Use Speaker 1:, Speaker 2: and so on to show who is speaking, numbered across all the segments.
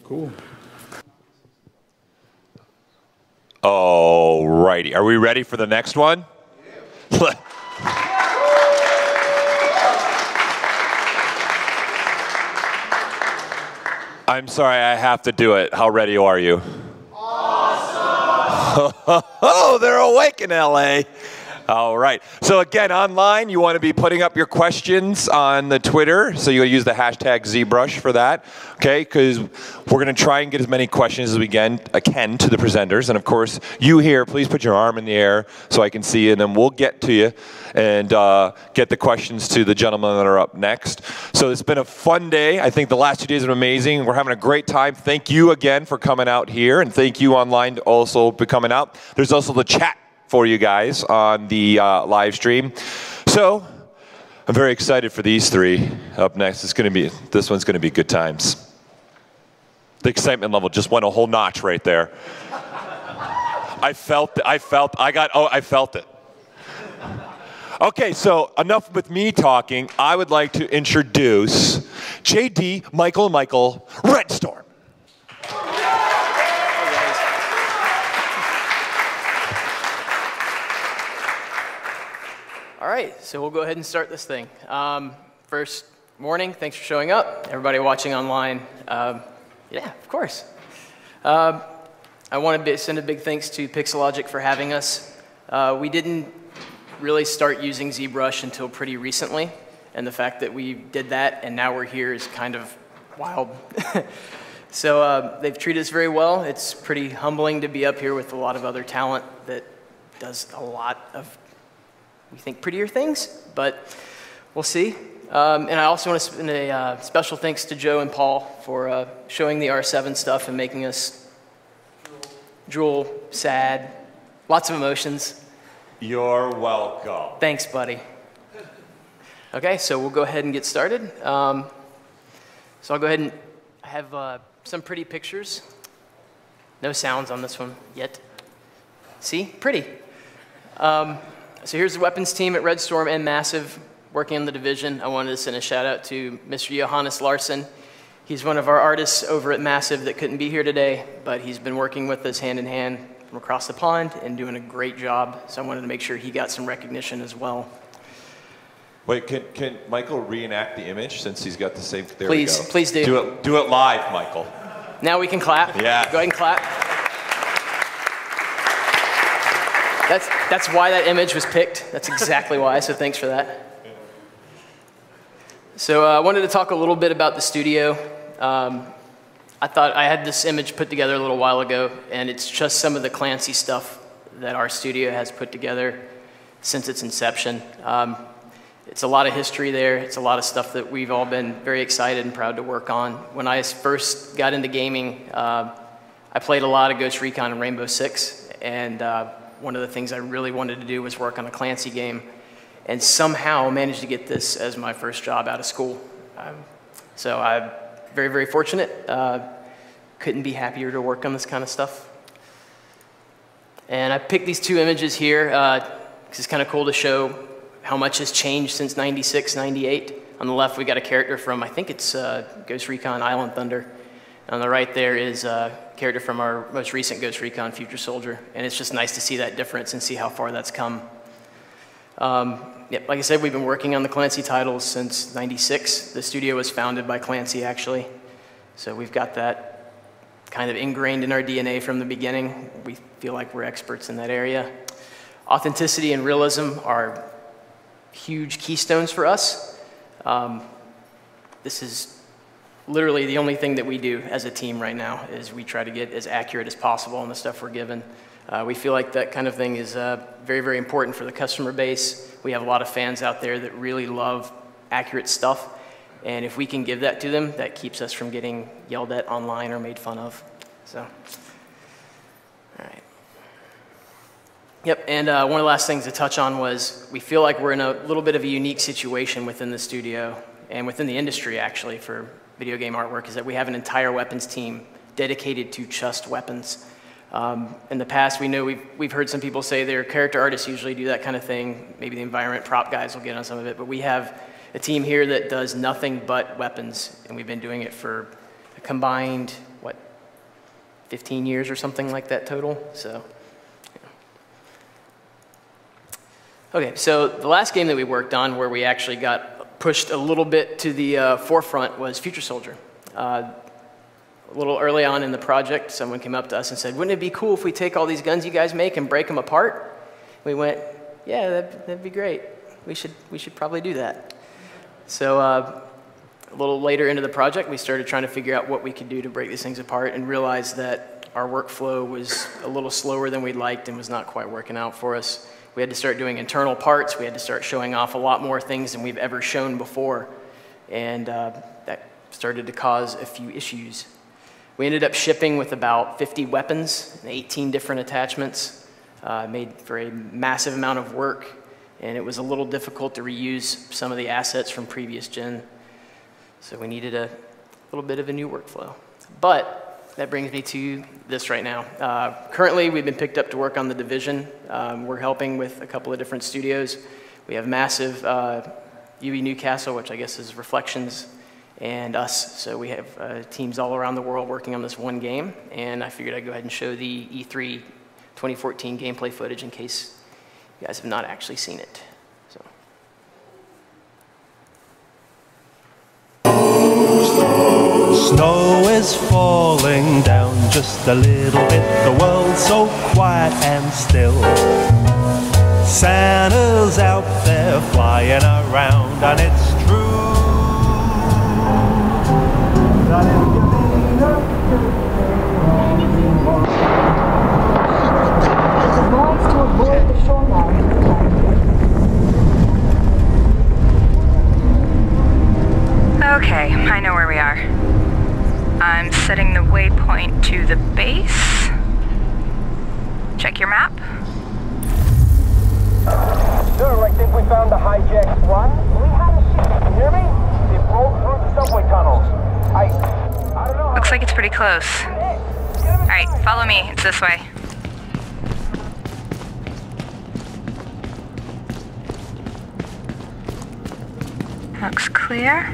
Speaker 1: Cool.
Speaker 2: All righty. Are we ready for the next one? Yeah. I'm sorry, I have to do it. How ready are you? Awesome! Oh, they're awake in LA. All right. So again, online, you want to be putting up your questions on the Twitter. So you'll use the hashtag Zbrush for that, okay? Because we're going to try and get as many questions as we can to the presenters. And of course, you here, please put your arm in the air so I can see you, and then we'll get to you and get the questions to the gentlemen that are up next. So it's been a fun day. I think the last 2 days have been amazing. We're having a great time. Thank you again for coming out here, and thank you online also for coming out. There's also the chat for you guys on the live stream. So I'm very excited for these three up next. This one's gonna be good times. The excitement level just went a whole notch right there. I felt it. Okay, so enough with me talking. I would like to introduce JD, Michael, Redstorm.
Speaker 3: All right, so we'll go ahead and start this thing. First, morning, thanks for showing up. Everybody watching online, yeah, of course. I want to send a big thanks to Pixologic for having us. We didn't really start using ZBrush until pretty recently, and the fact that we did that and now we're here is kind of wild. So they've treated us very well. It's pretty humbling to be up here with a lot of other talent that does a lot of, we think, prettier things, but we'll see. And I also want to send a special thanks to Joe and Paul for showing the R7 stuff and making us drool, sad, lots of emotions.
Speaker 2: You're welcome.
Speaker 3: Thanks, buddy. Okay, so we'll go ahead and get started. So I'll go ahead and have some pretty pictures. No sounds on this one yet. See? Pretty. So here's the weapons team at Redstorm and Massive working on the division. I wanted to send a shout out to Mr. Johannes Larson. He's one of our artists over at Massive that couldn't be here today, but he's been working with us hand in hand from across the pond and doing a great job. So I wanted to make sure he got some recognition as well.
Speaker 2: Wait, can Michael reenact the image since he's got the same? There
Speaker 3: please,
Speaker 2: we go.
Speaker 3: Please do.
Speaker 2: Do it live, Michael.
Speaker 3: Now we can clap.
Speaker 2: Yeah.
Speaker 3: Go ahead and clap. That's why that image was picked. That's exactly why, so thanks for that. So I wanted to talk a little bit about the studio. I thought I had this image put together a little while ago, and it's just some of the Clancy stuff that our studio has put together since its inception. It's a lot of history there. It's a lot of stuff that we've all been very excited and proud to work on. When I first got into gaming, I played a lot of Ghost Recon and Rainbow Six, and one of the things I really wanted to do was work on a Clancy game, and somehow managed to get this as my first job out of school. So I'm very, very fortunate. Couldn't be happier to work on this kind of stuff. And I picked these two images here because it's kind of cool to show how much has changed since 96, 98. On the left, we got a character from, I think it's Ghost Recon Island Thunder. On the right there is a character from our most recent Ghost Recon Future Soldier. And it's just nice to see that difference and see how far that's come. Like I said, we've been working on the Clancy titles since 96. The studio was founded by Clancy, actually. So we've got that kind of ingrained in our DNA from the beginning. We feel like we're experts in that area. Authenticity and realism are huge keystones for us. This is literally the only thing that we do as a team right now is we try to get as accurate as possible on the stuff we're given. We feel like that kind of thing is very, very important for the customer base. We have a lot of fans out there that really love accurate stuff. And if we can give that to them, that keeps us from getting yelled at online or made fun of. So, all right. Yep, and one of the last things to touch on was we feel like we're in a little bit of a unique situation within the studio and within the industry, actually, for video game artwork, is that we have an entire weapons team dedicated to just weapons. In the past, we know we've heard some people say their character artists usually do that kind of thing. Maybe the environment prop guys will get on some of it, but we have a team here that does nothing but weapons, and we've been doing it for a combined, what, 15 years or something like that total. So, yeah. Okay, so the last game that we worked on where we actually got pushed a little bit to the forefront was Future Soldier. A little early on in the project, someone came up to us and said, wouldn't it be cool if we take all these guns you guys make and break them apart? We went, yeah, that'd be great. We should probably do that. So a little later into the project, we started trying to figure out what we could do to break these things apart and realized that our workflow was a little slower than we'd liked and was not quite working out for us. We had to start doing internal parts. We had to start showing off a lot more things than we've ever shown before. And that started to cause a few issues. We ended up shipping with about 50 weapons and 18 different attachments, made for a massive amount of work, and it was a little difficult to reuse some of the assets from previous gen. So we needed a little bit of a new workflow. But that brings me to this right now. Currently, we've been picked up to work on The Division. We're helping with a couple of different studios. We have massive UV Newcastle, which I guess is Reflections, and us. So we have teams all around the world working on this one game, and I figured I'd go ahead and show the E3 2014 gameplay footage in case you guys have not actually seen it. So.
Speaker 1: Snow is falling down just a little bit, the world's so quiet and still. Santa's out there flying around, and it's true.
Speaker 4: Okay, I know where we are. I'm setting the waypoint to the base. Check your map.
Speaker 5: Sir, I think we found the hijacked one. We have a ship, you hear me? They've rolled through the subway tunnels. I don't know.
Speaker 4: Looks like it's pretty close. Alright, follow me. It's this way. Looks clear.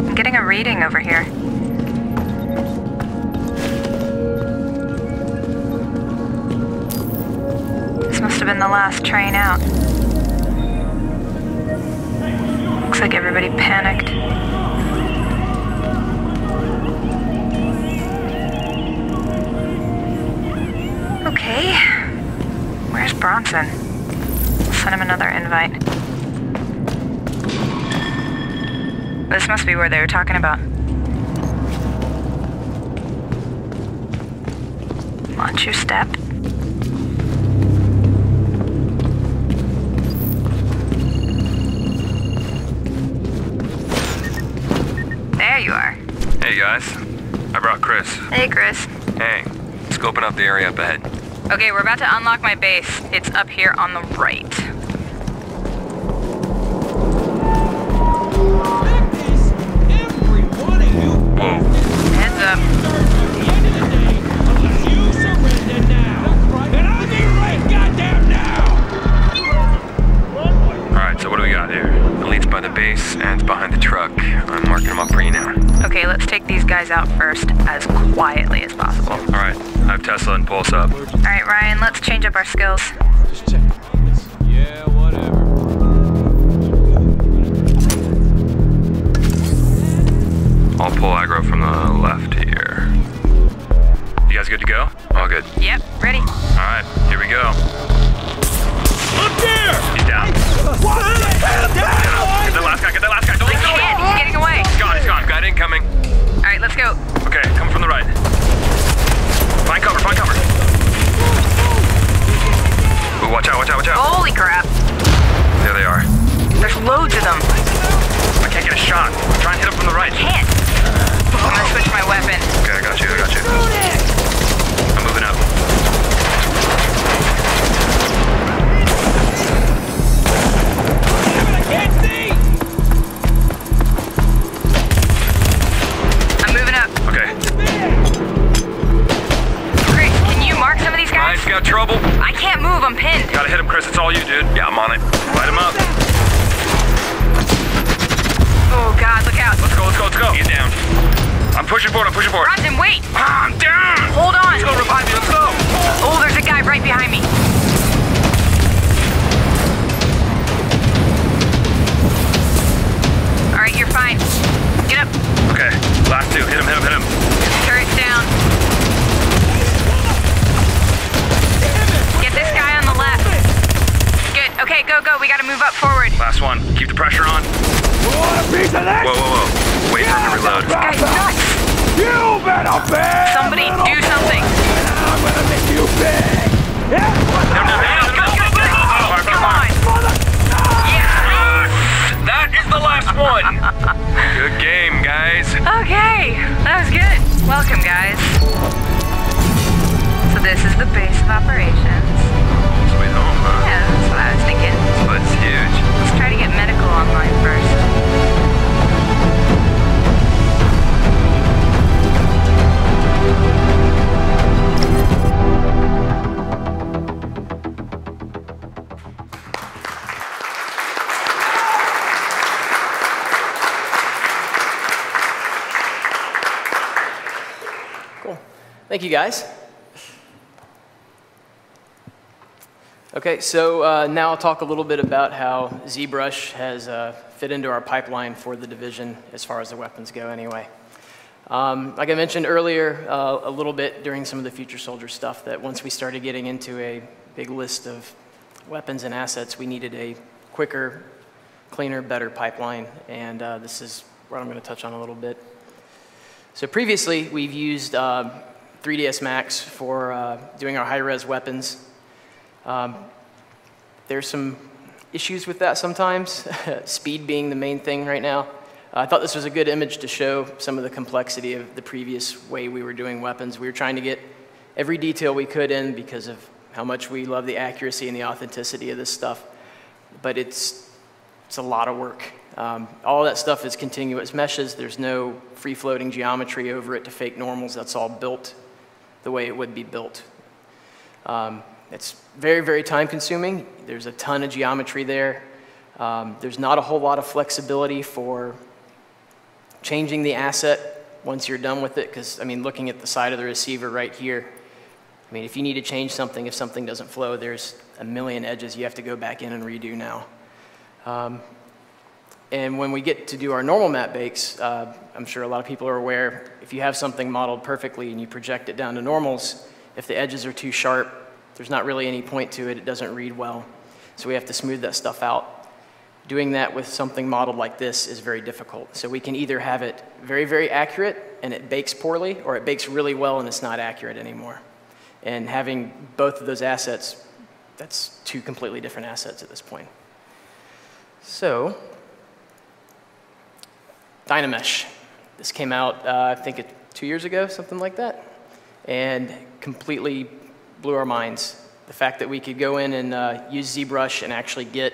Speaker 4: I'm getting a reading over here. This must have been the last train out. Looks like everybody panicked. Okay. Where's Bronson? I'll send him another invite. This must be where they were talking about. Watch your step. There you are.
Speaker 6: Hey guys, I brought Chris.
Speaker 4: Hey, Chris.
Speaker 6: Hey, scoping out the area up ahead.
Speaker 4: Okay, we're about to unlock my base. It's up here on the right.
Speaker 6: Whoa.
Speaker 4: Heads up.
Speaker 6: Alright, so what do we got here? The lead's by the base and it's behind the truck. I'm marking them up for you now.
Speaker 4: Okay, let's take these guys out first, as quietly as possible.
Speaker 6: Alright, I have Tesla and Pulse up.
Speaker 4: Alright, Ryan, let's change up our skills.
Speaker 7: Just check. Yeah, whatever.
Speaker 6: I'll pull aggro from the left here. You guys good to go? All good.
Speaker 4: Yep, ready.
Speaker 6: Alright, here we go.
Speaker 7: Up there!
Speaker 6: He's down.
Speaker 7: What the hell?
Speaker 6: Get that last guy, get that last guy. Don't
Speaker 4: They
Speaker 6: let go.
Speaker 4: can't, he's getting away.
Speaker 6: He's gone. Got incoming.
Speaker 4: Alright, let's go.
Speaker 6: Okay, coming from the right. Find cover, find cover. Ooh, watch out, watch out, watch out.
Speaker 4: Holy crap.
Speaker 6: There they are.
Speaker 4: There's loads of them.
Speaker 6: I can't get a shot. Try and hit him from the right.
Speaker 4: Can't. I'm gonna switch my weapon.
Speaker 6: Okay, I got you. I'm moving up.
Speaker 7: I can't see!
Speaker 4: I'm moving up.
Speaker 6: Okay.
Speaker 4: Chris, can you mark some of these guys?
Speaker 6: Ryan's got trouble.
Speaker 4: I can't move, I'm pinned.
Speaker 6: Gotta hit him, Chris. It's all you, dude. Yeah, I'm on it. Light him up. I'm pushing forward, I'm pushing forward.
Speaker 4: Bronson, wait!
Speaker 6: Ah, I'm down!
Speaker 4: Hold on!
Speaker 6: Let's go, revive me, let's go!
Speaker 4: Oh, there's a guy right behind me. All right, you're fine. Get up.
Speaker 6: Okay, last two. Hit him, hit him, hit him.
Speaker 4: Turret's down. Get this guy on the left. Good. Okay, go, go. We gotta move up forward.
Speaker 6: Last one. Keep the pressure on.
Speaker 1: Piece of this?
Speaker 6: Whoa, whoa, whoa. Wait for him to reload.
Speaker 4: This guy's nuts.
Speaker 1: You better pay!
Speaker 4: Somebody do something.
Speaker 1: I'm gonna make you big! Yeah!
Speaker 6: No, no, no, no, no, no, no.
Speaker 4: Come on. Yes.
Speaker 6: That is the last one. Good game, guys.
Speaker 4: Okay, that was good. Welcome, guys. So this is the base of operations.
Speaker 6: Sweet home, huh?
Speaker 4: Yeah, that's what I was thinking.
Speaker 6: But it's huge.
Speaker 4: Let's try to get medical online first.
Speaker 3: Thank you, guys. Okay, so now I'll talk a little bit about how Zbrush has fit into our pipeline for the division as far as the weapons go anyway. Like I mentioned earlier a little bit during some of the Future Soldier stuff, that once we started getting into a big list of weapons and assets, we needed a quicker, cleaner, better pipeline, and this is what I'm going to touch on a little bit. So previously, we've used 3ds Max for doing our high-res weapons. There's some issues with that sometimes, speed being the main thing right now. I thought this was a good image to show some of the complexity of the previous way we were doing weapons. We were trying to get every detail we could in because of how much we love the accuracy and the authenticity of this stuff, but it's a lot of work. All that stuff is continuous meshes. There's no free-floating geometry over it to fake normals. That's all built the way it would be built. It's very, very time-consuming. There's a ton of geometry there. There's not a whole lot of flexibility for changing the asset once you're done with it, because, I mean, looking at the side of the receiver right here, I mean, if you need to change something, if something doesn't flow, there's a million edges you have to go back in and redo now. And when we get to do our normal map bakes, I'm sure a lot of people are aware, if you have something modeled perfectly and you project it down to normals, if the edges are too sharp, there's not really any point to it, it doesn't read well. So we have to smooth that stuff out. Doing that with something modeled like this is very difficult. So we can either have it very, very accurate and it bakes poorly, or it bakes really well and it's not accurate anymore. And having both of those assets, that's two completely different assets at this point. So, Dynamesh. This came out, I think 2 years ago, something like that, and completely blew our minds. The fact that we could go in and use ZBrush and actually get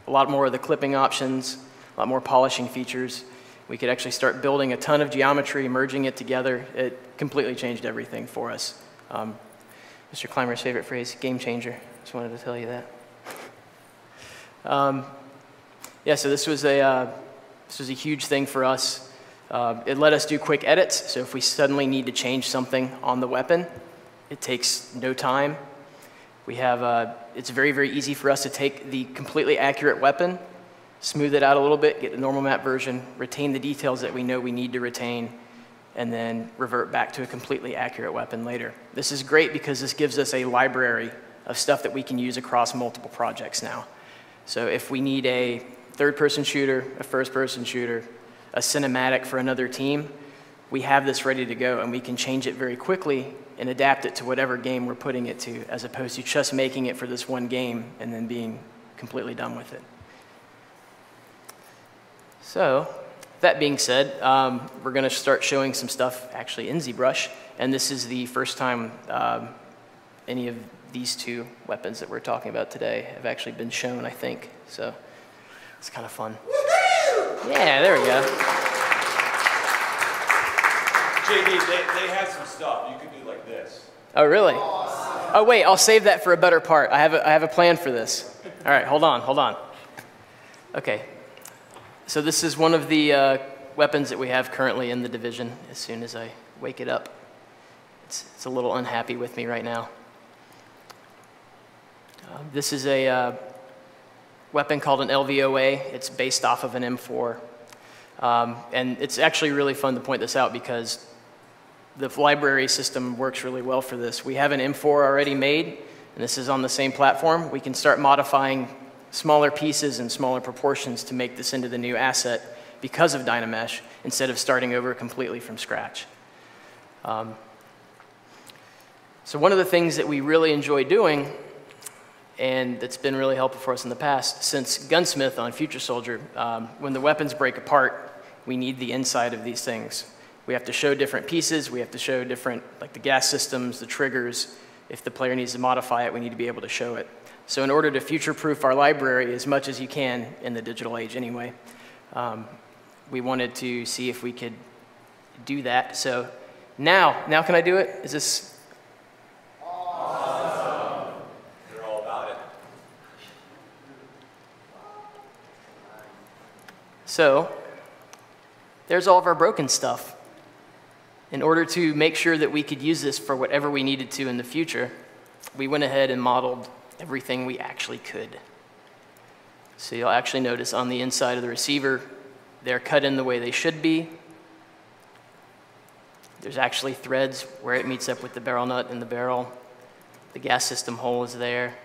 Speaker 3: a lot more of the clipping options, a lot more polishing features. We could actually start building a ton of geometry, merging it together. It completely changed everything for us. Mr. Clymer's favorite phrase, game changer. Just wanted to tell you that. Yeah, so this was a huge thing for us. It let us do quick edits, so if we suddenly need to change something on the weapon, it takes no time. We have, it's very, very easy for us to take the completely accurate weapon, smooth it out a little bit, get the normal map version, retain the details that we know we need to retain, and then revert back to a completely accurate weapon later. This is great because this gives us a library of stuff that we can use across multiple projects now. So if we need a third-person shooter, a first-person shooter, a cinematic for another team, we have this ready to go, and we can change it very quickly and adapt it to whatever game we're putting it to, as opposed to just making it for this one game and then being completely done with it. So, that being said, we're going to start showing some stuff actually in ZBrush, and this is the first time any of these two weapons that we're talking about today have actually been shown, I think. So, it's kind of fun. Yeah, there we go.
Speaker 2: JD, they have some stuff. You could do like this.
Speaker 3: Oh, really? Oh, wait, I'll save that for a better part. I have a plan for this. All right, hold on. Okay. So this is one of the weapons that we have currently in the division as soon as I wake it up. It's a little unhappy with me right now. This is a weapon called an LVOA. It's based off of an M4. And it's actually really fun to point this out because the library system works really well for this. We have an M4 already made, and this is on the same platform. We can start modifying smaller pieces and smaller proportions to make this into the new asset because of Dynamesh, instead of starting over completely from scratch. So one of the things that we really enjoy doing, and that's been really helpful for us in the past, since Gunsmith on Future Soldier, when the weapons break apart, we need the inside of these things. We have to show different pieces, we have to show different, like the gas systems, the triggers. If the player needs to modify it, we need to be able to show it. So in order to future-proof our library as much as you can in the digital age anyway, we wanted to see if we could do that. So now can I do it? Is this?
Speaker 2: Awesome. You're all about it.
Speaker 3: So there's all of our broken stuff. In order to make sure that we could use this for whatever we needed to in the future, we went ahead and modeled everything we actually could. So you'll actually notice on the inside of the receiver, they're cut in the way they should be. There's actually threads where it meets up with the barrel nut in the barrel. The gas system hole is there.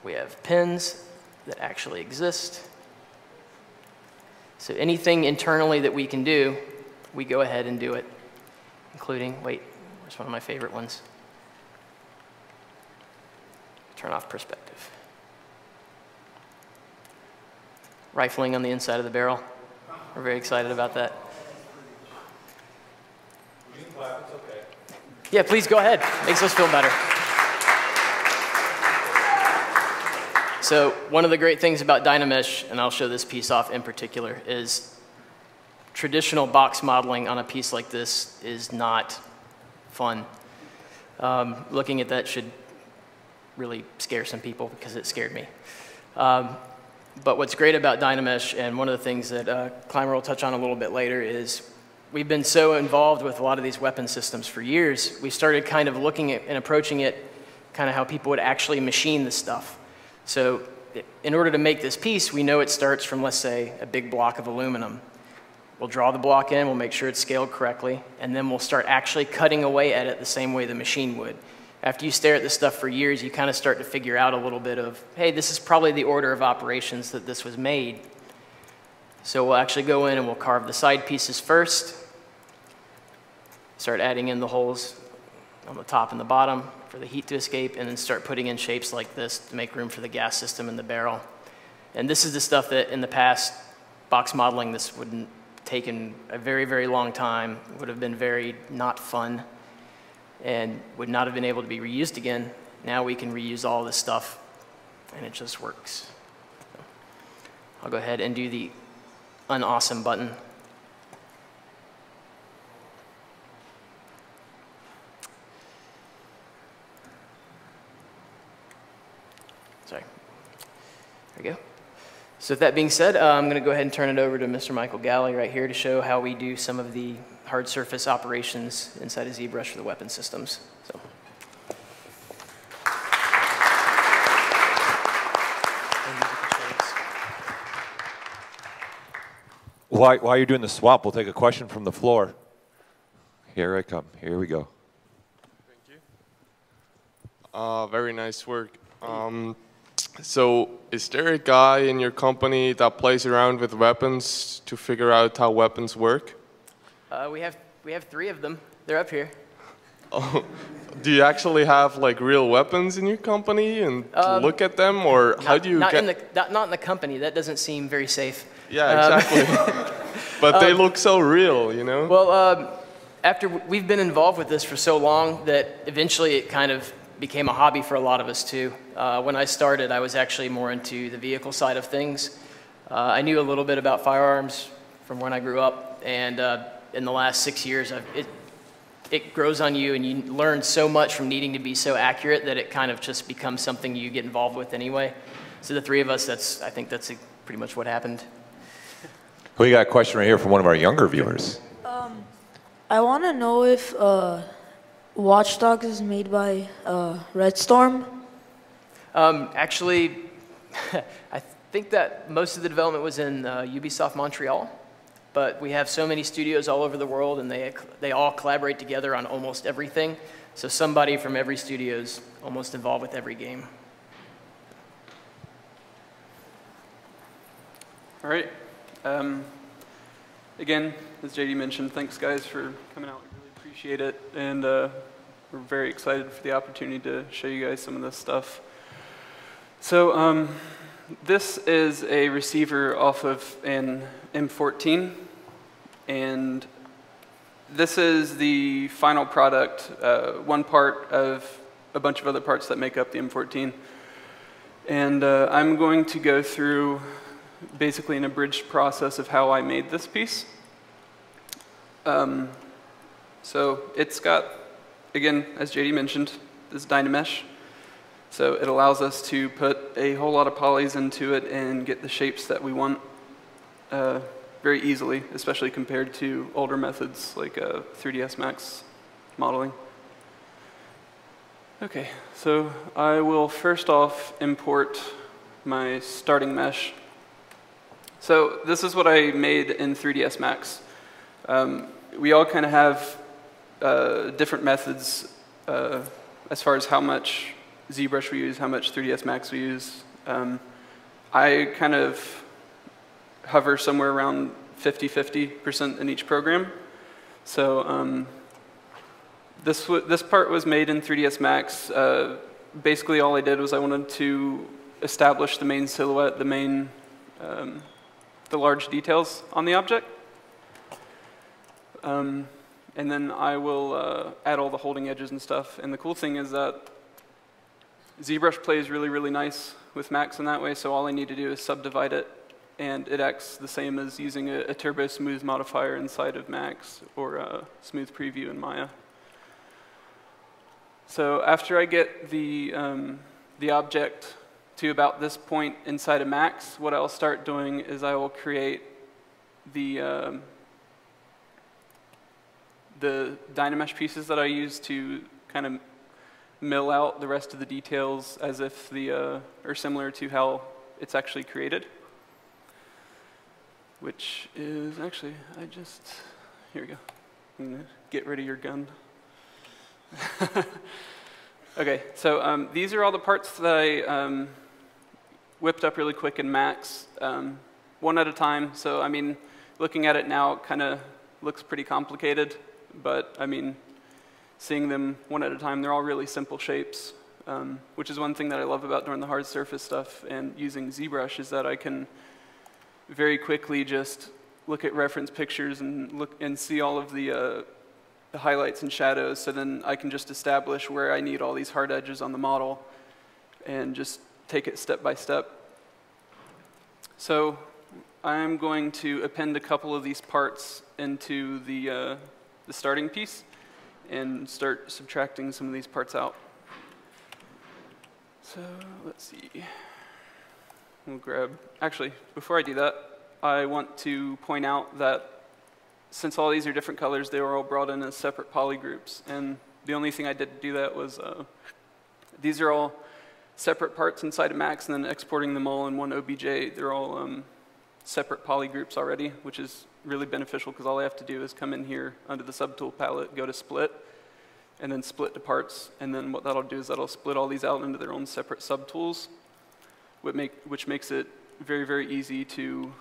Speaker 3: We have pins that actually exist. So anything internally that we can do, we go ahead and do it, including, wait, where's one of my favorite ones? Turn off perspective. Rifling on the inside of the barrel. We're very excited about that.
Speaker 2: You can clap, it's okay.
Speaker 3: Yeah, please go ahead. Makes us feel better. So one of the great things about Dynamesh, and I'll show this piece off in particular, is traditional box modeling on a piece like this is not fun. Looking at that should really scare some people because it scared me. But what's great about Dynamesh, and one of the things that Clymer will touch on a little bit later, is we've been so involved with a lot of these weapon systems for years, we started kind of looking at and approaching it kind of how people would actually machine this stuff. So in order to make this piece, we know it starts from, let's say, a big block of aluminum. We'll draw the block in, we'll make sure it's scaled correctly, and then we'll start actually cutting away at it the same way the machine would. After you stare at this stuff for years, you kind of start to figure out a little bit of, hey, this is probably the order of operations that this was made. So we'll actually go in and we'll carve the side pieces first, start adding in the holes on the top and the bottom for the heat to escape, and then start putting in shapes like this to make room for the gas system in the barrel. And this is the stuff that in the past, box modeling, this wouldn't taken a very, very long time, would have been very not fun, and would not have been able to be reused again. Now we can reuse all this stuff, and it just works. I'll go ahead and do the unawesome button. Sorry. There we go. So with that being said, I'm going to go ahead and turn it over to Mr. Michael Galley right here to show how we do some of the hard surface operations inside of ZBrush for the weapon systems. So.
Speaker 2: While you're doing the swap, we'll take a question from the floor. Here I come. Here we go.
Speaker 8: Thank you. Very nice work. So is there a guy in your company that plays around with weapons to figure out how weapons work?
Speaker 3: We have 3 of them. They're up here.
Speaker 8: Oh, do you actually have like real weapons in your company and look at them, or how do you
Speaker 3: not in the company? That doesn't seem very safe.
Speaker 8: Yeah, exactly. But they look so real, you know?
Speaker 3: Well, after we've been involved with this for so long that eventually it kind of became a hobby for a lot of us too. When I started, I was actually more into the vehicle side of things. I knew a little bit about firearms from when I grew up, and in the last 6 years, it grows on you, and you learn so much from needing to be so accurate that it kind of just becomes something you get involved with anyway. So the 3 of us, I think that's pretty much what happened.
Speaker 2: We got a question right here from one of our younger viewers.
Speaker 9: I want to know if Watch Dogs is made by Redstorm.
Speaker 3: Actually, I think that most of the development was in Ubisoft Montreal, but we have so many studios all over the world, and they all collaborate together on almost everything. So somebody from every studio is almost involved with every game.
Speaker 10: All right. Again, as JD mentioned, thanks guys for coming out. We really appreciate it, and we're very excited for the opportunity to show you guys some of this stuff. So this is a receiver off of an M14, and this is the final product, one part of a bunch of other parts that make up the M14. And I'm going to go through basically an abridged process of how I made this piece. So it's got, again, as JD mentioned, this Dynamesh. So it allows us to put a whole lot of polys into it and get the shapes that we want very easily, especially compared to older methods like 3ds Max modeling. Okay, so I will first off import my starting mesh. So this is what I made in 3ds Max. We all kind of have different methods as far as how much ZBrush we use, how much 3ds Max we use. I kind of hover somewhere around 50-50% in each program. So this part was made in 3ds Max. Basically all I did was I wanted to establish the main silhouette, the main the large details on the object. And then I will add all the holding edges and stuff. And the cool thing is that ZBrush plays really, really nice with Max in that way, so all I need to do is subdivide it, and it acts the same as using a Turbo Smooth modifier inside of Max or a Smooth Preview in Maya. So after I get the object to about this point inside of Max, what I'll start doing is I will create the Dynamesh pieces that I use to kind of mill out the rest of the details as if are similar to how it's actually created. Which is actually, here we go. I'm gonna get rid of your gun. Okay, so these are all the parts that I whipped up really quick in Max, one at a time. So I mean, looking at it now, it kind of looks pretty complicated, but I mean, seeing them one at a time, they're all really simple shapes, which is one thing that I love about doing the hard surface stuff and using ZBrush is that I can very quickly just look at reference pictures and look and see all of the highlights and shadows, so then I can just establish where I need all these hard edges on the model and just take it step by step. So I'm going to append a couple of these parts into the starting piece and start subtracting some of these parts out. So let's see. We'll grab, actually, before I do that, I want to point out that since all these are different colors, they were all brought in as separate poly groups. And the only thing I did to do that was, these are all separate parts inside of Max, and then exporting them all in one OBJ. They're all separate poly groups already, which is really beneficial because all I have to do is come in here under the subtool palette, go to split, and then split to parts. And then what that'll do is that'll split all these out into their own separate subtools, which makes it very, very easy to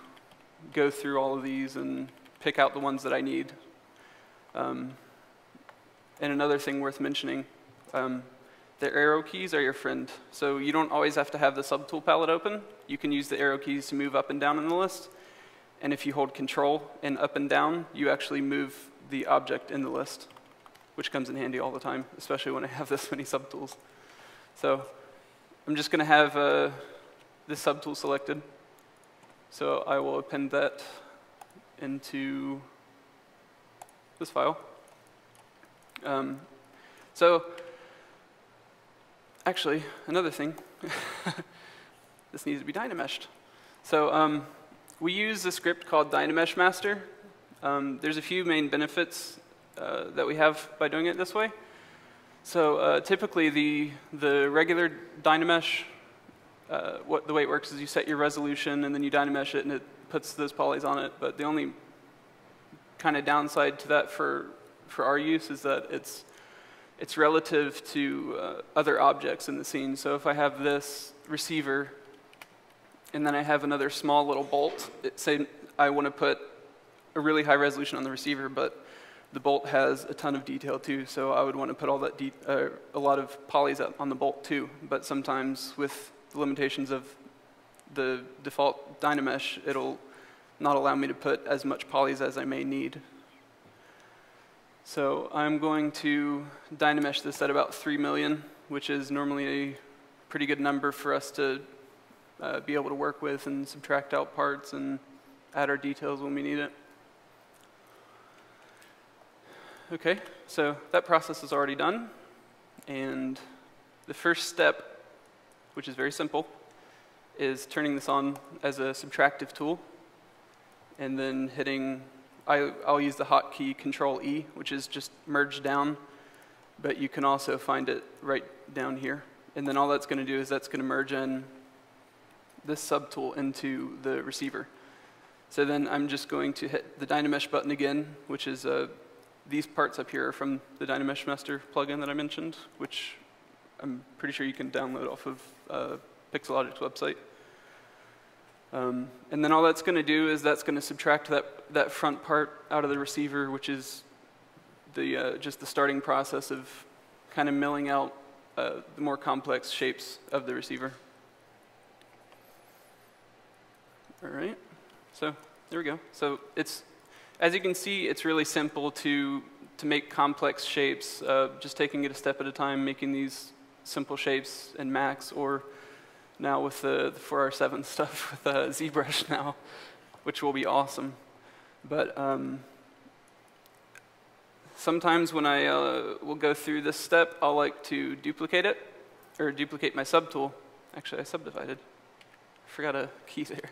Speaker 10: go through all of these and pick out the ones that I need. And another thing worth mentioning, the arrow keys are your friend. So you don't always have to have the subtool palette open. You can use the arrow keys to move up and down in the list. And if you hold Control and up and down, you actually move the object in the list, which comes in handy all the time, especially when I have this many subtools. So I'm just going to have this subtool selected. So I will append that into this file. So actually, another thing, this needs to be Dynameshed. So We use a script called Dynamesh Master. There's a few main benefits that we have by doing it this way. So typically the regular Dynamesh, the way it works is you set your resolution and then you Dynamesh it and it puts those polys on it. But the only kind of downside to that for our use is that it's relative to other objects in the scene. So if I have this receiver and then I have another small little bolt, say I want to put a really high resolution on the receiver, but the bolt has a ton of detail too, so I would want to put all that a lot of polys on the bolt too. But sometimes with the limitations of the default Dynamesh, it'll not allow me to put as much polys as I may need. So I'm going to Dynamesh this at about 3 million, which is normally a pretty good number for us to be able to work with and subtract out parts and add our details when we need it. Okay, so that process is already done. And the first step, which is very simple, is turning this on as a subtractive tool and then hitting, I'll use the hotkey Control-E, which is just merge down, but you can also find it right down here. And then all that's going to do is that's going to merge in this subtool into the receiver. So then I'm just going to hit the Dynamesh button again, which is these parts up here are from the Dynamesh Master plugin that I mentioned, which I'm pretty sure you can download off of Pixologic's website. And then all that's going to do is that's going to subtract that front part out of the receiver, which is just the starting process of kind of milling out the more complex shapes of the receiver. All right, so there we go. So it's, as you can see, it's really simple to make complex shapes, just taking it a step at a time, making these simple shapes in Max, or now with the 4R7 stuff with ZBrush now, which will be awesome. But sometimes when I will go through this step, I'll like to duplicate it, or duplicate my subtool. Actually, I subdivided. I forgot a key there.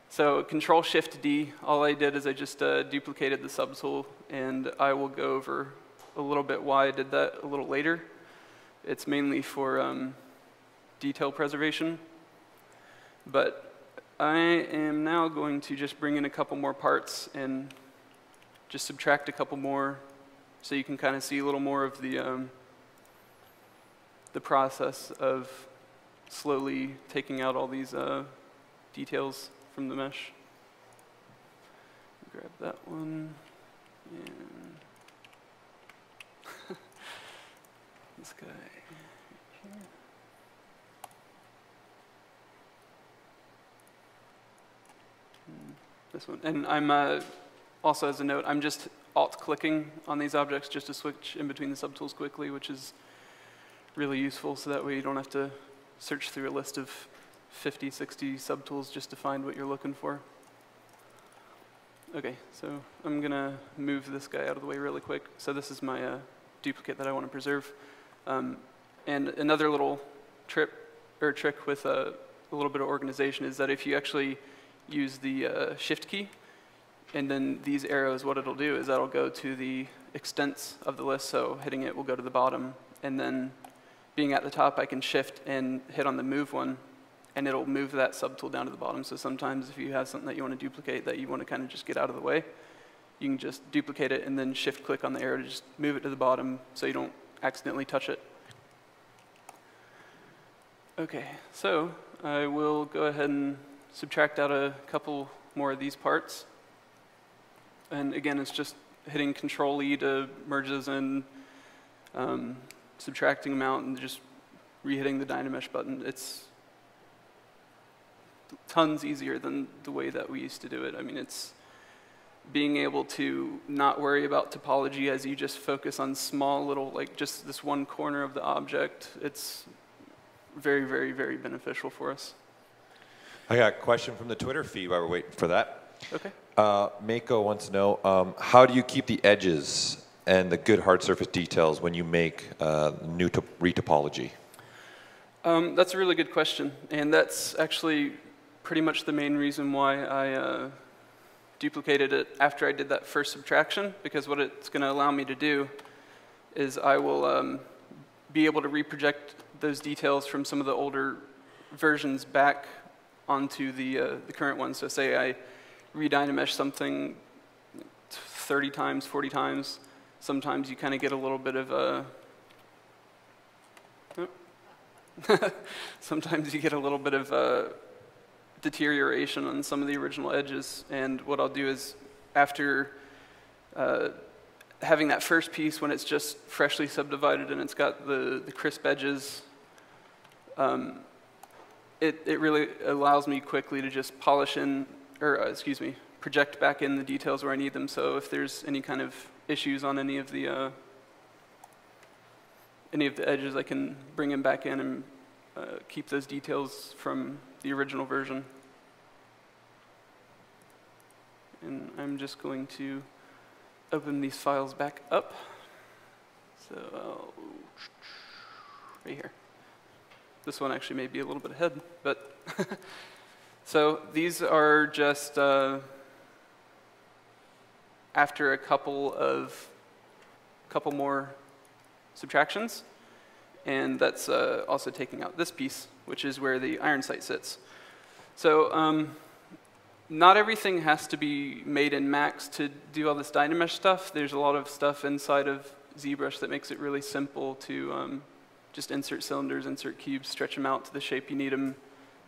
Speaker 10: So Control-Shift-D, all I did is I just duplicated the subtool, and I will go over a little bit why I did that a little later. It's mainly for detail preservation. But I am now going to just bring in a couple more parts and just subtract a couple more so you can kind of see a little more of the process of slowly taking out all these details from the mesh. Grab that one, and this guy here. This one, and I'm also, as a note, I'm just alt-clicking on these objects just to switch in between the subtools quickly, which is really useful, so that way you don't have to search through a list of 50, 60 subtools just to find what you're looking for. Okay, so I'm going to move this guy out of the way really quick. So this is my duplicate that I want to preserve. And another little trick with a little bit of organization is that if you actually use the Shift key, and then these arrows, what it'll do is that'll go to the extents of the list, so hitting it will go to the bottom. And then being at the top, I can shift and hit on the move one, and it'll move that subtool down to the bottom. So sometimes if you have something that you want to duplicate that you want to kind of just get out of the way, you can just duplicate it and then shift click on the arrow to just move it to the bottom so you don't accidentally touch it. Okay, so I will go ahead and subtract out a couple more of these parts. And again, it's just hitting Control-E to merge those in, subtracting them out, and just re-hitting the Dynamesh button. It's tons easier than the way that we used to do it. I mean, it's being able to not worry about topology as you just focus on small little, like just this one corner of the object. It's very, very, very beneficial for us.
Speaker 2: I got a question from the Twitter feed while we're waiting for that.
Speaker 10: Okay.
Speaker 2: Mako wants to know, how do you keep the edges and the good hard surface details when you make new retopology?
Speaker 10: That's a really good question, and that's actually pretty much the main reason why I duplicated it after I did that first subtraction, because what it's going to allow me to do is I will be able to reproject those details from some of the older versions back onto the current one. So say I re-dynamesh something 30 times, 40 times, sometimes you kind of get a little bit of a sometimes you get a little bit of deterioration on some of the original edges. And what I'll do is, after having that first piece when it's just freshly subdivided and it's got the crisp edges, it really allows me quickly to just polish in, or excuse me, project back in the details where I need them. So if there's any kind of issues on any of the edges, I can bring them back in and keep those details from the original version. And I'm just going to open these files back up. So right here. This one actually may be a little bit ahead, but so these are just after a couple more subtractions, and that's also taking out this piece, which is where the iron sight sits. So not everything has to be made in Max to do all this Dynamesh stuff. There's a lot of stuff inside of ZBrush that makes it really simple to just insert cylinders, insert cubes, stretch them out to the shape you need them,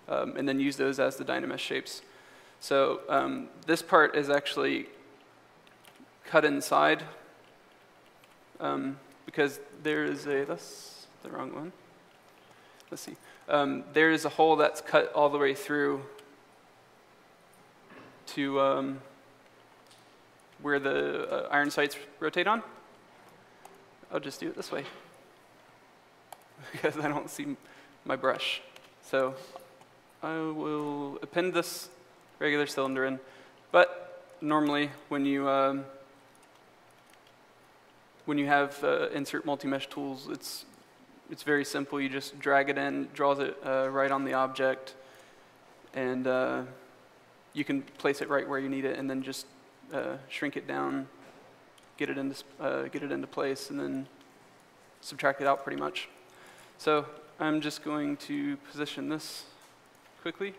Speaker 10: and then use those as the Dynamesh shapes. So this part is actually cut inside because there is a, that's the wrong one. Let's see. There is a hole that's cut all the way through to where the iron sights rotate on. I'll just do it this way because I don't see my brush. So I will append this regular cylinder in, but normally when you have insert multi-mesh tools, it's very simple. You just drag it in, draws it right on the object, and you can place it right where you need it, and then just shrink it down, get it into place, and then subtract it out pretty much. So I'm just going to position this quickly,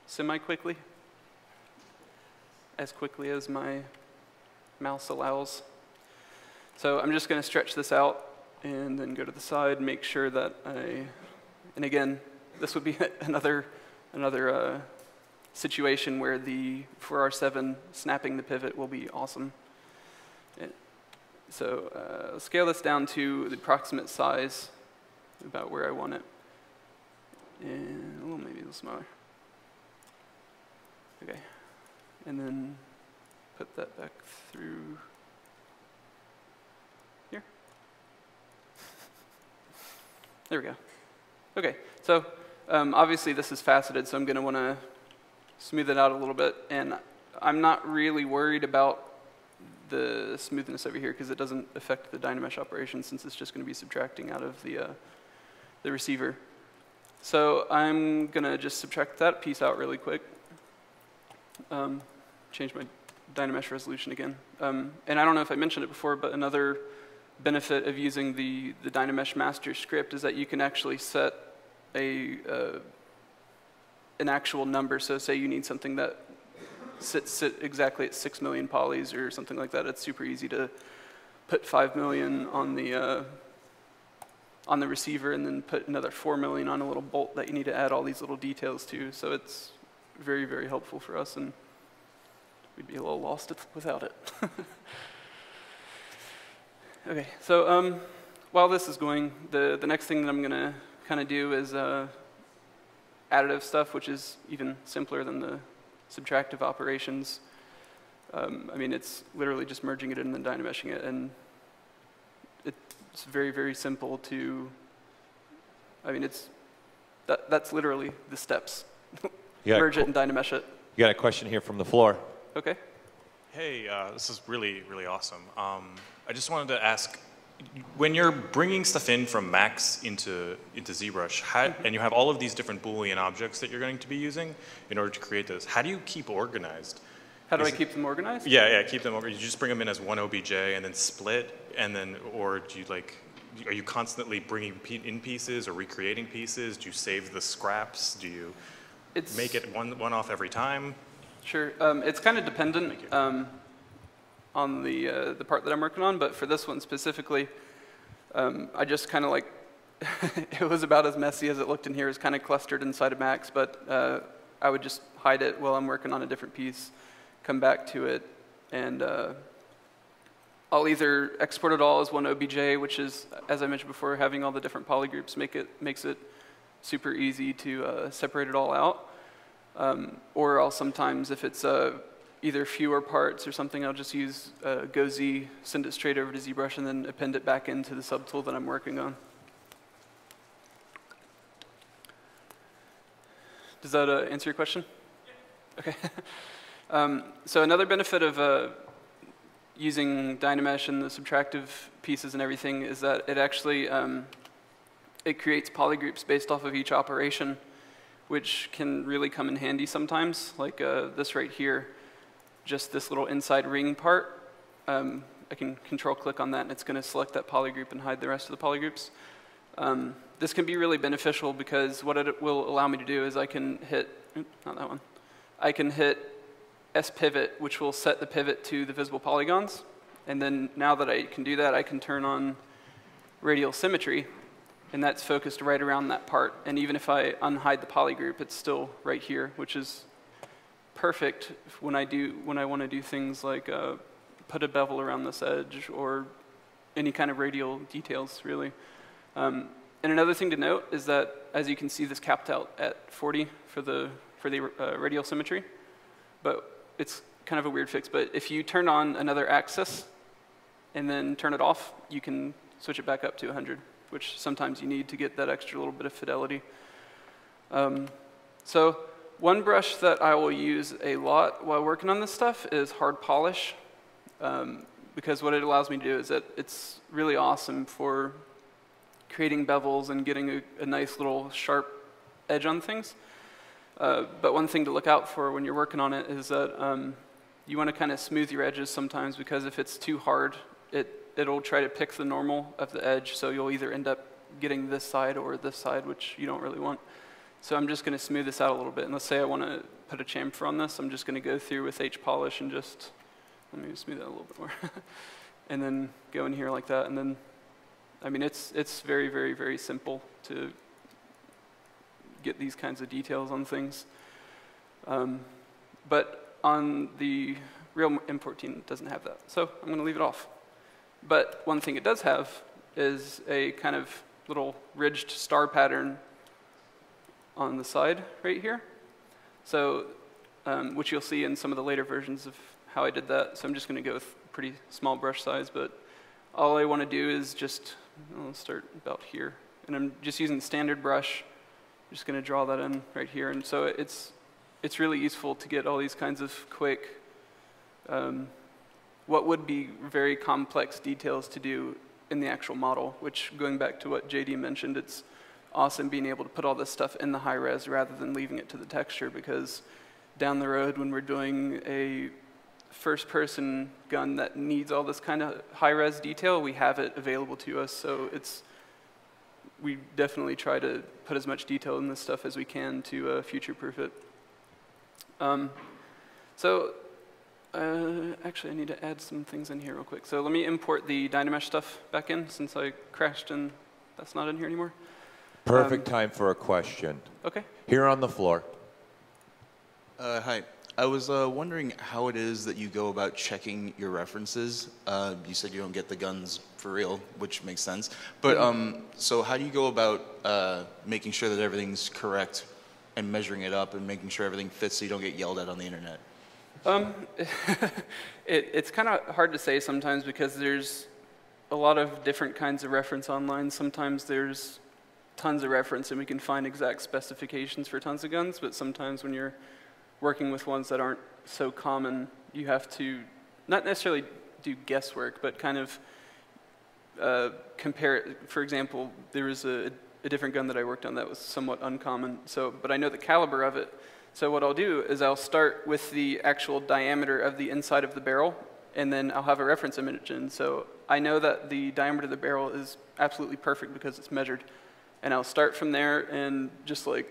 Speaker 10: semi-quickly, as quickly as my mouse allows. So I'm just going to stretch this out and then go to the side, make sure that and again, this would be another situation where for R7, snapping the pivot will be awesome. So scale this down to the approximate size, about where I want it. And maybe a little smaller. Okay. And then put that back through here. There we go. Okay, so obviously this is faceted, so I'm going to want to smooth it out a little bit. And I'm not really worried about the smoothness over here because it doesn't affect the Dynamesh operation since it's just going to be subtracting out of the receiver. So I'm going to just subtract that piece out really quick. Change my Dynamesh resolution again. And I don't know if I mentioned it before, but another benefit of using the Dynamesh master script is that you can actually set an actual number. So say you need something that sit exactly at 6 million polys or something like that. It's super easy to put 5 million on the receiver and then put another 4 million on a little bolt that you need to add all these little details to. So it's very, very helpful for us, and we'd be a little lost without it. Okay, so while this is going, the next thing that I'm going to kind of do is additive stuff, which is even simpler than the subtractive operations. I mean, it's literally just merging it in and then Dynameshing it, and it's very, very simple to, I mean, that's literally the steps. Merge it and Dynamesh it.
Speaker 2: You got a question here from the floor.
Speaker 10: Okay.
Speaker 11: Hey, this is really, really awesome. I just wanted to ask, when you're bringing stuff in from Max into ZBrush, and you have all of these different Boolean objects that you're going to be using in order to create those, how do you keep organized?
Speaker 10: How do I keep them organized?
Speaker 11: Yeah, keep them organized. You just bring them in as one OBJ and then split, and then, or do you are you constantly bringing in pieces or recreating pieces? Do you save the scraps? Do you make it one off every time?
Speaker 10: Sure, it's kind of dependent on the part that I'm working on, but for this one specifically, I just kind of like, it was about as messy as it looked in here. It was kind of clustered inside of Max, but I would just hide it while I'm working on a different piece, come back to it, and I'll either export it all as one OBJ, which is, as I mentioned before, having all the different polygroups makes it super easy to separate it all out. Or I'll sometimes, if it's either fewer parts or something, I'll just use GoZ, send it straight over to ZBrush, and then append it back into the subtool that I'm working on. Does that answer your question? Yeah. Okay. So another benefit of using Dynamesh and the subtractive pieces and everything is that it actually it creates polygroups based off of each operation, which can really come in handy sometimes, like this right here, just this little inside ring part. I can control-click on that, and it's going to select that polygroup and hide the rest of the polygroups. This can be really beneficial because what it will allow me to do is I can hit, not that one, I can hit S-pivot, which will set the pivot to the visible polygons. And then now that I can do that, I can turn on radial symmetry, and that's focused right around that part. And even if I unhide the polygroup, it's still right here, which is perfect when I want to do things like put a bevel around this edge or any kind of radial details, really. And another thing to note is that, as you can see, this capped out at 40 for the radial symmetry, but it's kind of a weird fix. But if you turn on another axis and then turn it off, you can switch it back up to 100, which sometimes you need to get that extra little bit of fidelity. So one brush that I will use a lot while working on this stuff is hard polish, because what it allows me to do is that it's really awesome for creating bevels and getting a nice little sharp edge on things. But one thing to look out for when you're working on it is that you want to kind of smooth your edges sometimes, because if it's too hard, it'll try to pick the normal of the edge, so you'll either end up getting this side or this side, which you don't really want. So I'm just going to smooth this out a little bit. And let's say I want to put a chamfer on this. I'm just going to go through with H-polish and just, let me smooth that a little bit more. And then go in here like that. And then, I mean, it's very, very, very simple to get these kinds of details on things. But on the real M14, it doesn't have that. So I'm going to leave it off. But one thing it does have is a kind of little ridged star pattern on the side right here. So, which you'll see in some of the later versions of how I did that. So I'm just going to go with pretty small brush size, but all I want to do is just, I'll start about here. And I'm just using the standard brush. I'm just going to draw that in right here. And so it's really useful to get all these kinds of quick, what would be very complex details to do in the actual model, which, going back to what JD mentioned, it's awesome being able to put all this stuff in the high res rather than leaving it to the texture, because down the road when we're doing a first person gun that needs all this kind of high res detail, we have it available to us. So we definitely try to put as much detail in this stuff as we can to future proof it. Actually I need to add some things in here real quick. So let me import the Dynamesh stuff back in, since I crashed and that's not in here anymore.
Speaker 2: Perfect time for a question.
Speaker 10: Okay.
Speaker 2: Here on the floor.
Speaker 12: Hi. I was wondering how it is that you go about checking your references. You said you don't get the guns for real, which makes sense. But so how do you go about making sure that everything's correct and measuring it up and making sure everything fits so you don't get yelled at on the internet?
Speaker 10: It's kind of hard to say sometimes, because there's a lot of different kinds of reference online. Sometimes there's tons of reference and we can find exact specifications for tons of guns, but sometimes when you're working with ones that aren't so common, you have to not necessarily do guesswork, but kind of compare it. For example, there was a different gun that I worked on that was somewhat uncommon, but I know the caliber of it. So what I'll do is I'll start with the actual diameter of the inside of the barrel, and then I'll have a reference image in. So I know that the diameter of the barrel is absolutely perfect because it's measured. And I'll start from there and just like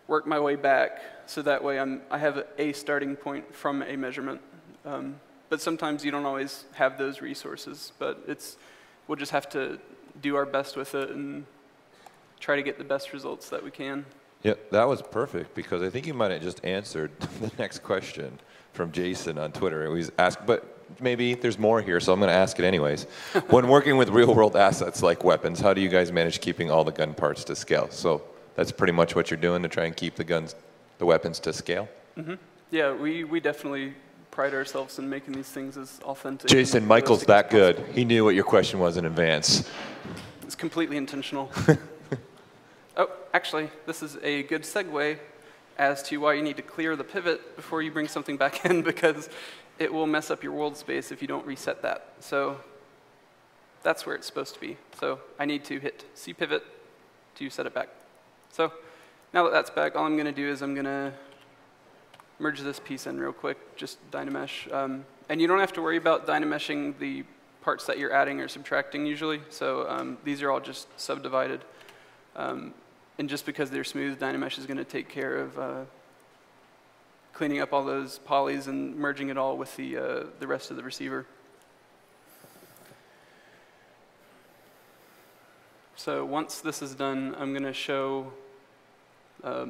Speaker 10: work my way back, so that way I have a starting point from a measurement. But sometimes you don't always have those resources, but we'll just have to do our best with it and try to get the best results that we can.
Speaker 2: Yeah, that was perfect, because I think you might have just answered the next question from Jason on Twitter. It was asked, but maybe there's more here, so I'm going to ask it anyways. When working with real-world assets like weapons, how do you guys manage keeping all the gun parts to scale? So that's pretty much what you're doing to try and keep the weapons to scale?
Speaker 10: Mm-hmm. Yeah, we definitely pride ourselves in making these things as authentic.
Speaker 2: Jason, Michael's that good. He knew what your question was in advance.
Speaker 10: It's completely intentional. Oh, actually, this is a good segue as to why you need to clear the pivot before you bring something back in, because it will mess up your world space if you don't reset that. So that's where it's supposed to be. So I need to hit C pivot to set it back. So now that that's back, all I'm going to do is I'm going to merge this piece in real quick, just Dynamesh. And you don't have to worry about Dynameshing the parts that you're adding or subtracting usually. So these are all just subdivided. And just because they're smooth, Dynamesh is going to take care of cleaning up all those polys and merging it all with the rest of the receiver. So once this is done, I'm going to show a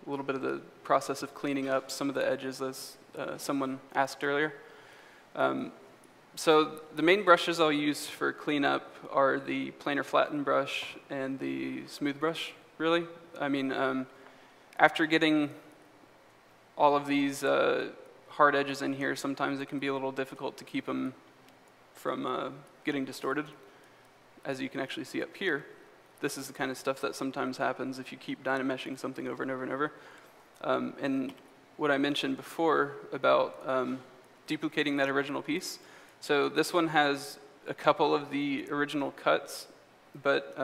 Speaker 10: little bit of the process of cleaning up some of the edges, as someone asked earlier. So the main brushes I'll use for cleanup are the planar flatten brush and the smooth brush, really. I mean, after getting all of these hard edges in here, sometimes it can be a little difficult to keep them from getting distorted. As you can actually see up here, this is the kind of stuff that sometimes happens if you keep Dynameshing something over and over and over. And what I mentioned before about duplicating that original piece. So this one has a couple of the original cuts, but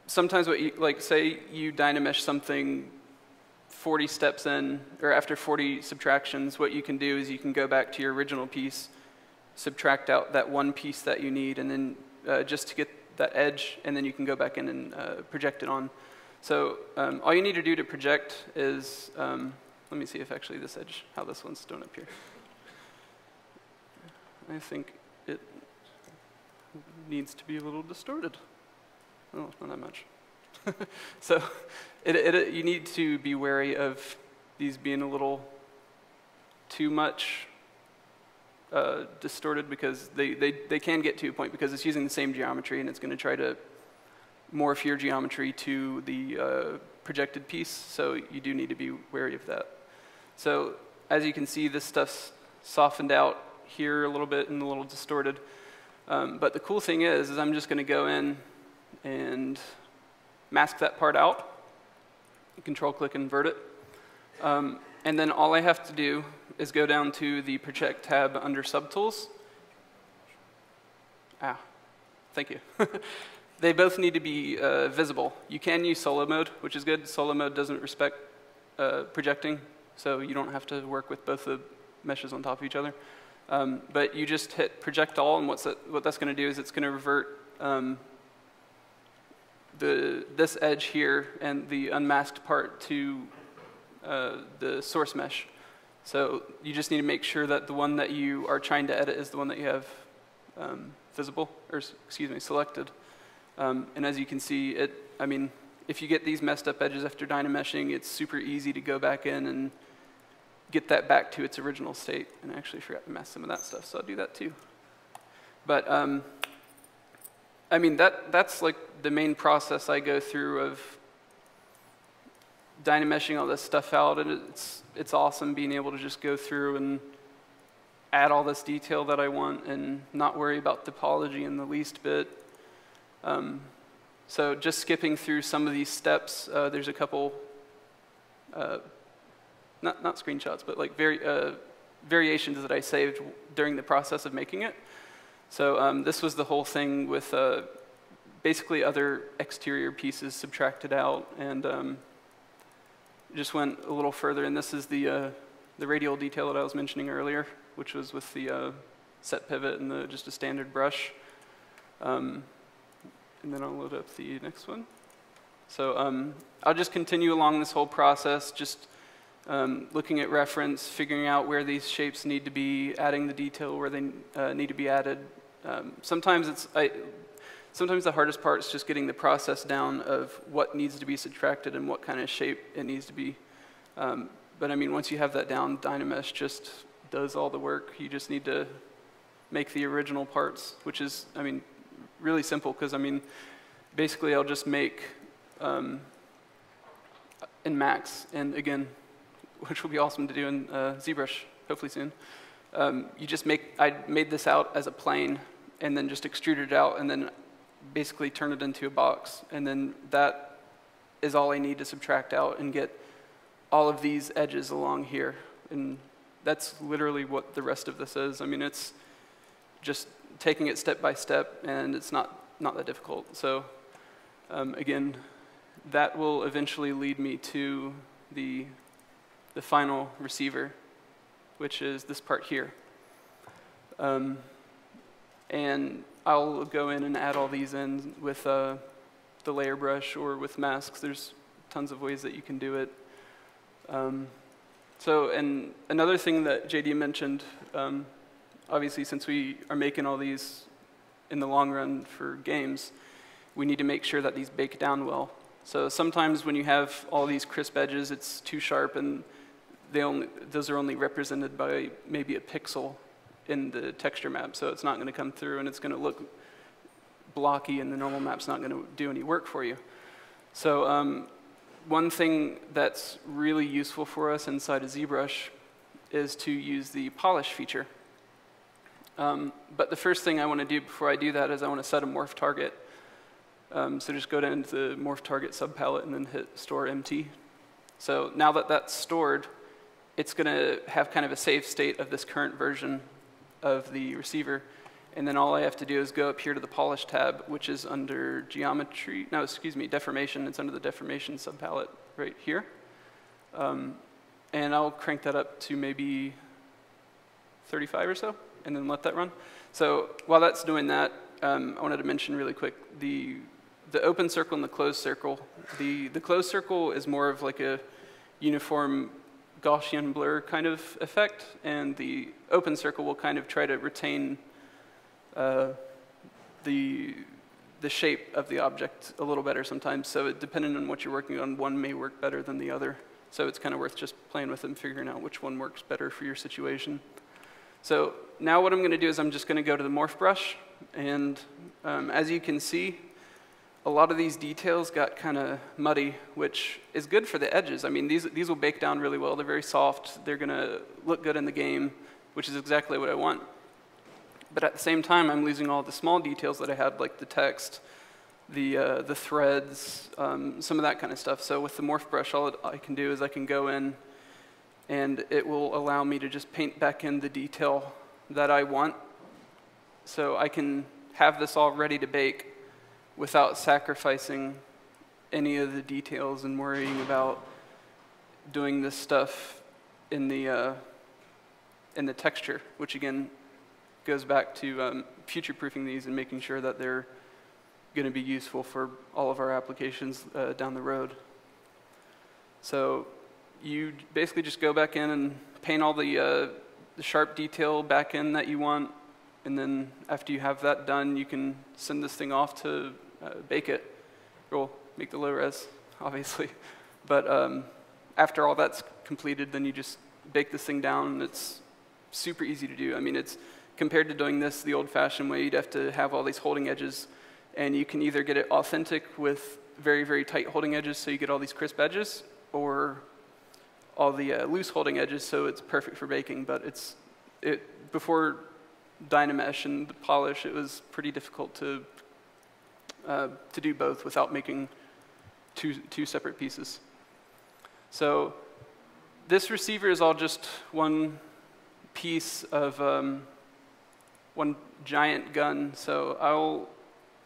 Speaker 10: sometimes what you, like say you Dynamesh something 40 steps in, or after 40 subtractions, what you can do is you can go back to your original piece, subtract out that one piece that you need, and then just to get that edge, and then you can go back in and project it on. So all you need to do to project is, let me see if actually this edge, how this one's done up here. I think it needs to be a little distorted. Oh, not that much. So you need to be wary of these being a little too much distorted, because they can get to a point because it's using the same geometry and it's going to try to morph your geometry to the projected piece, so you do need to be wary of that. So as you can see, this stuff's softened out here a little bit and a little distorted. But the cool thing is I'm just going to go in and mask that part out, Control-click, invert it. And then all I have to do is go down to the Project tab under Subtools. Ah, thank you. They both need to be visible. You can use solo mode, which is good. Solo mode doesn't respect projecting, so you don't have to work with both the meshes on top of each other. But you just hit Project All, and what that's going to do is it's going to revert this edge here and the unmasked part to the source mesh. So you just need to make sure that the one that you are trying to edit is the one that you have visible, or excuse me, selected. And as you can see, I mean, if you get these messed up edges after Dynameshing, it's super easy to go back in and get that back to its original state. And I actually forgot to mask some of that stuff, so I'll do that too. But I mean, that's like the main process I go through of Dynameshing all this stuff out, and it's awesome being able to just go through and add all this detail that I want and not worry about topology in the least bit. So just skipping through some of these steps, there's a couple, not screenshots, but like variations that I saved during the process of making it. So this was the whole thing with basically other exterior pieces subtracted out, and just went a little further. And this is the radial detail that I was mentioning earlier, which was with the set pivot and just a standard brush. And then I'll load up the next one. So I'll just continue along this whole process, just looking at reference, figuring out where these shapes need to be, adding the detail where they need to be added. Sometimes the hardest part is just getting the process down of what needs to be subtracted and what kind of shape it needs to be. But I mean, once you have that down, Dynamesh just does all the work. You just need to make the original parts, which is, I mean, really simple, because I mean, basically I'll just make in Max, and again, which will be awesome to do in ZBrush, hopefully soon. I made this out as a plane, and then just extruded it out, and then basically turn it into a box. And then that is all I need to subtract out and get all of these edges along here. And that's literally what the rest of this is. I mean, it's just taking it step by step, and it's not that difficult. So again, that will eventually lead me to the final receiver, which is this part here. And I'll go in and add all these in with the layer brush or with masks. There's tons of ways that you can do it. And another thing that JD mentioned, obviously since we are making all these in the long run for games, we need to make sure that these bake down well. So sometimes when you have all these crisp edges, it's too sharp, and those are only represented by maybe a pixel in the texture map, so it's not going to come through, and it's going to look blocky, and the normal map's not going to do any work for you. So one thing that's really useful for us inside of ZBrush is to use the polish feature. But the first thing I want to do before I do that is I want to set a morph target. So just go down to the morph target subpalette and then hit store empty. So now that that's stored, it's going to have kind of a save state of this current version of the receiver. And then all I have to do is go up here to the polish tab, which is under geometry, no, excuse me, deformation. It's under the deformation subpalette right here. And I'll crank that up to maybe 35 or so, and then let that run. So while that's doing that, I wanted to mention really quick the open circle and the closed circle. The closed circle is more of like a uniform Gaussian blur kind of effect, and the open circle will kind of try to retain the shape of the object a little better sometimes. So depending on what you're working on, one may work better than the other. So it's kind of worth just playing with them, figuring out which one works better for your situation. So now what I'm going to do is I'm just going to go to the morph brush, and as you can see, a lot of these details got kind of muddy, which is good for the edges. I mean, these will bake down really well. They're very soft. They're going to look good in the game, which is exactly what I want. But at the same time, I'm losing all the small details that I had, like the text, the threads, some of that kind of stuff. So with the morph brush, all I can do is I can go in, and it will allow me to just paint back in the detail that I want. So I can have this all ready to bake without sacrificing any of the details and worrying about doing this stuff in the texture, which again goes back to future-proofing these and making sure that they're going to be useful for all of our applications down the road. So you basically just go back in and paint all the sharp detail back in that you want, and then after you have that done, you can send this thing off to bake it. We'll make the low res, obviously. But after all that's completed, then you just bake this thing down, and it's super easy to do. I mean, it's compared to doing this the old-fashioned way, you'd have to have all these holding edges, and you can either get it authentic with very, very tight holding edges so you get all these crisp edges, or all the loose holding edges so it's perfect for baking. But before Dynamesh and the polish, it was pretty difficult to do both without making two separate pieces. So this receiver is all just one piece of one giant gun. So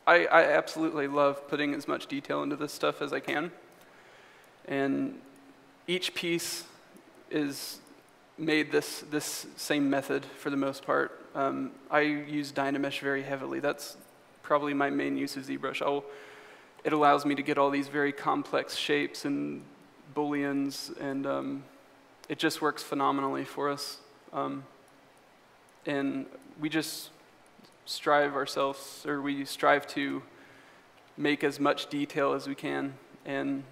Speaker 10: I absolutely love putting as much detail into this stuff as I can. And each piece is made this same method for the most part. I use Dynamesh very heavily. That's probably my main use of ZBrush. It allows me to get all these very complex shapes and booleans, and it just works phenomenally for us. And we just strive to make as much detail as we can and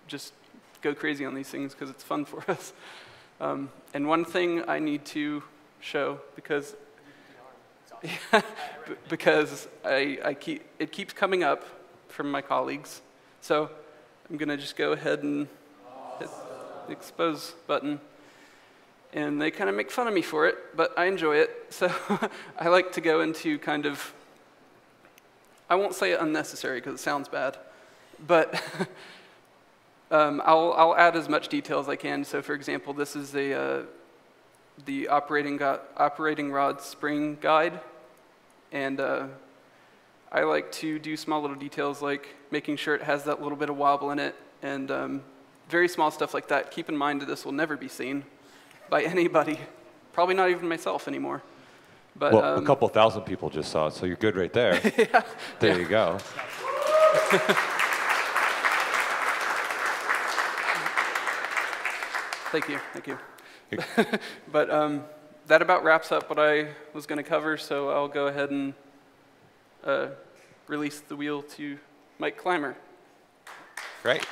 Speaker 10: just go crazy on these things because it's fun for us. And one thing I need to show, because it keeps coming up from my colleagues. So I'm going to just go ahead and hit the expose button. And they kind of make fun of me for it, but I enjoy it. So I like to go into kind of, I won't say unnecessary because it sounds bad, but I'll add as much detail as I can. So for example, this is the operating rod spring guide. And I like to do small little details like making sure it has that little bit of wobble in it, and very small stuff like that. Keep in mind that this will never be seen by anybody, probably not even myself anymore. But,
Speaker 2: well, a couple thousand people just saw it, so you're good right there.
Speaker 10: Yeah.
Speaker 2: There you go.
Speaker 10: Thank you. But that about wraps up what I was going to cover, so I'll go ahead and release the wheel to Mike Clymer.
Speaker 2: Great.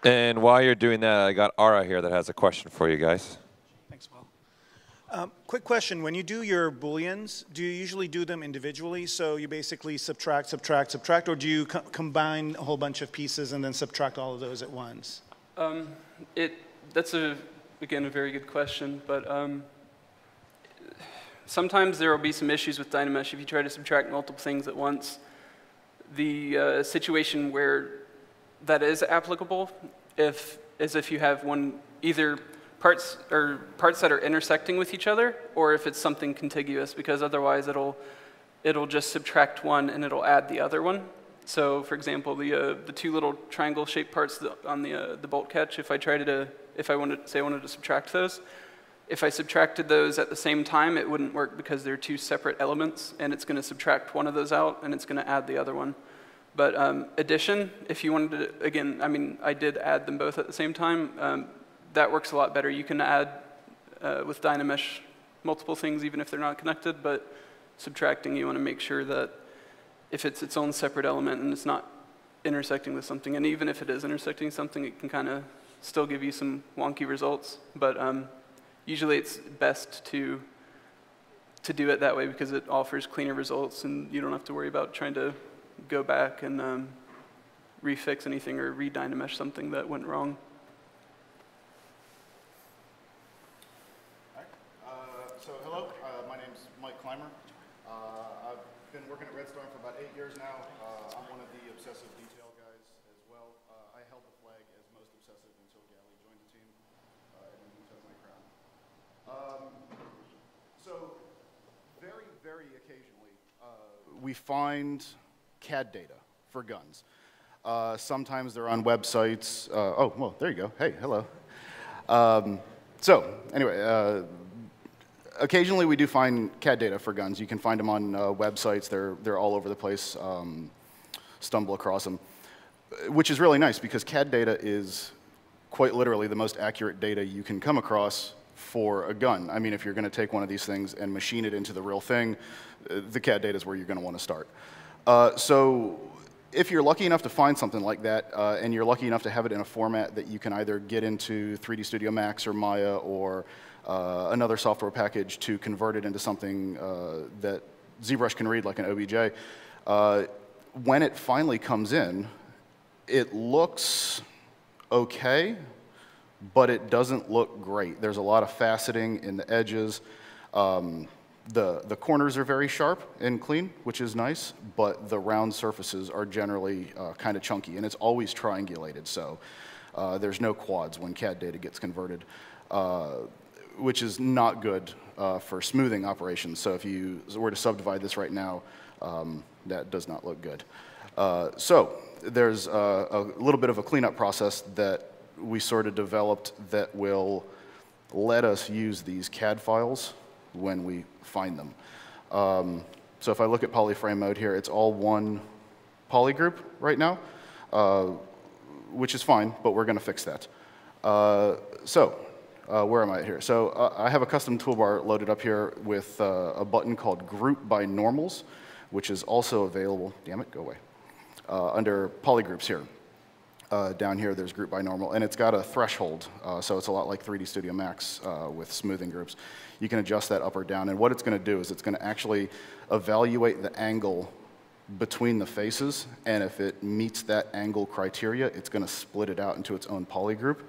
Speaker 2: And while you're doing that, I got Ara here that has a question for you guys.
Speaker 13: Thanks, Will. Quick question. When you do your Booleans, do you usually do them individually? So you basically subtract, or do you combine a whole bunch of pieces and then subtract all of those at once?
Speaker 10: That's, again, a very good question. But sometimes there will be some issues with Dynamesh if you try to subtract multiple things at once. The situation where that is applicable is if you have either parts that are intersecting with each other, or if it's something contiguous, because otherwise it'll just subtract one and it'll add the other one. So for example, the two little triangle shaped parts on the bolt catch, if I wanted to subtract those, if I subtracted those at the same time, it wouldn't work because they're two separate elements, and it's going to subtract one of those out and it's going to add the other one. But addition, if you wanted to, again, I mean, I did add them both at the same time. That works a lot better. You can add, with Dynamesh, multiple things even if they're not connected, but subtracting, you want to make sure that if it's its own separate element and it's not intersecting with something, and even if it is intersecting something, it can kind of still give you some wonky results. But usually it's best to do it that way because it offers cleaner results and you don't have to worry about trying to go back and refix anything or re-Dynamesh something that went wrong.
Speaker 14: So hello, my name's Mike Clymer. I've been working at Redstorm for about 8 years now. I'm one of the obsessive detail guys as well. I held the flag as most obsessive until Gally joined the team, and then he took my crown. So very, very occasionally, we find CAD data for guns. Sometimes they're on websites. Oh, well, there you go. Hey, hello. So anyway, occasionally we do find CAD data for guns. You can find them on websites. They're all over the place. Stumble across them, which is really nice because CAD data is quite literally the most accurate data you can come across for a gun. I mean, if you're going to take one of these things and machine it into the real thing, the CAD data is where you're going to want to start. So if you're lucky enough to find something like that, and you're lucky enough to have it in a format that you can either get into 3D Studio Max or Maya or another software package to convert it into something that ZBrush can read like an OBJ, when it finally comes in, it looks okay, but it doesn't look great. There's a lot of faceting in the edges. The corners are very sharp and clean, which is nice, but the round surfaces are generally kind of chunky, and it's always triangulated. So There's no quads when CAD data gets converted, which is not good for smoothing operations. So if you were to subdivide this right now, that does not look good. So there's a little bit of a cleanup process that we sort of developed that will let us use these CAD files when we find them. So if I look at polyframe mode here, it's all one poly group right now, which is fine, but we're going to fix that. Where am I here? So I have a custom toolbar loaded up here with a button called Group by Normals, which is also available, damn it, go away, under polygroups here. Down here, there's Group by Normal, and it's got a threshold, so it's a lot like 3D Studio Max with smoothing groups. You can adjust that up or down, and what it's going to do is it's going to actually evaluate the angle between the faces, and if it meets that angle criteria, it's going to split it out into its own polygroup,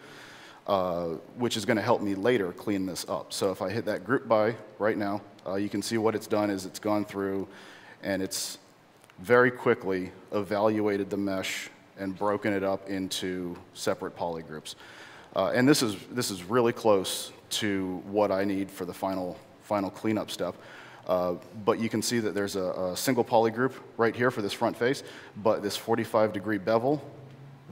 Speaker 14: which is going to help me later clean this up. So if I hit that Group by right now, you can see what it's done is it's gone through, and it's very quickly evaluated the mesh and broken it up into separate polygroups. And this is really close to what I need for the final cleanup step. But you can see that there's a single polygroup right here for this front face, but this 45-degree bevel,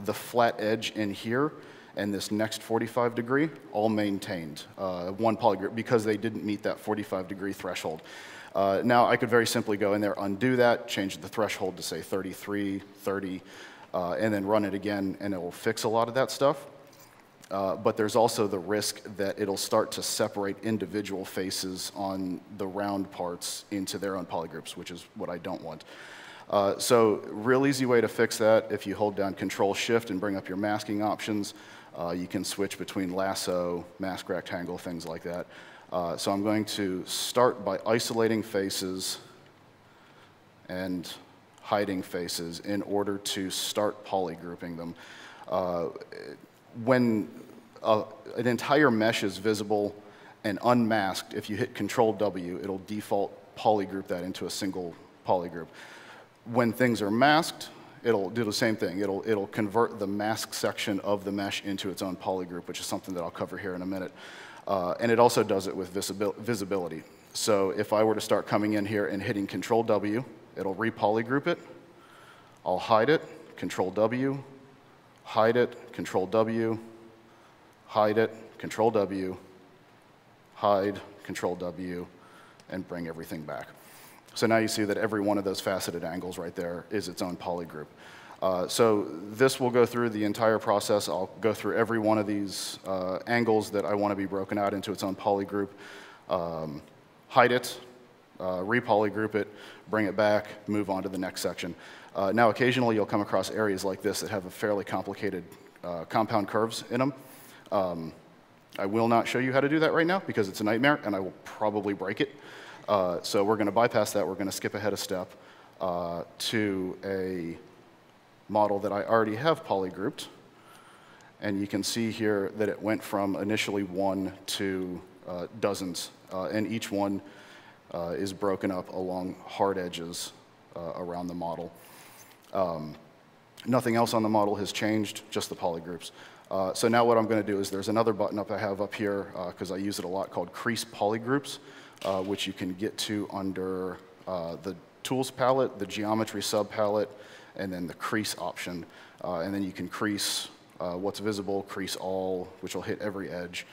Speaker 14: the flat edge in here, and this next 45 degree, all maintained, one polygroup, because they didn't meet that 45-degree threshold. Now I could very simply go in there, undo that, change the threshold to say 33, 30, and then run it again, and it will fix a lot of that stuff. But there's also the risk that it'll start to separate individual faces on the round parts into their own polygroups, which is what I don't want. So real easy way to fix that, if you hold down Control-Shift and bring up your masking options, you can switch between lasso, mask rectangle, things like that. So I'm going to start by isolating faces and hiding faces in order to start polygrouping them. When an entire mesh is visible and unmasked, if you hit Control-W, it'll default polygroup that into a single polygroup. When things are masked, it'll do the same thing. It'll convert the mask section of the mesh into its own polygroup, which is something that I'll cover here in a minute. And it also does it with visibility. So if I were to start coming in here and hitting Control-W, it'll re-polygroup it. I'll hide it, Control-W, hide it, Control-W, hide it, Control-W, hide, Control-W, and bring everything back. So now you see that every one of those faceted angles right there is its own polygroup. So this will go through the entire process. I'll go through every one of these angles that I want to be broken out into its own polygroup, hide it, re-polygroup it, bring it back, move on to the next section. Now occasionally you'll come across areas like this that have a fairly complicated compound curves in them. I will not show you how to do that right now because it's a nightmare and I will probably break it. So we're going to bypass that. We're going to skip ahead a step to a model that I already have polygrouped. And you can see here that it went from initially 1 to dozens. And each one is broken up along hard edges around the model. Nothing else on the model has changed, just the polygroups. So now what I'm going to do is there's another button up I have up here because I use it a lot called Crease Polygroups, which you can get to under the Tools palette, the Geometry subpalette, and then the Crease option. And then you can crease what's visible, crease all, which will hit every edge,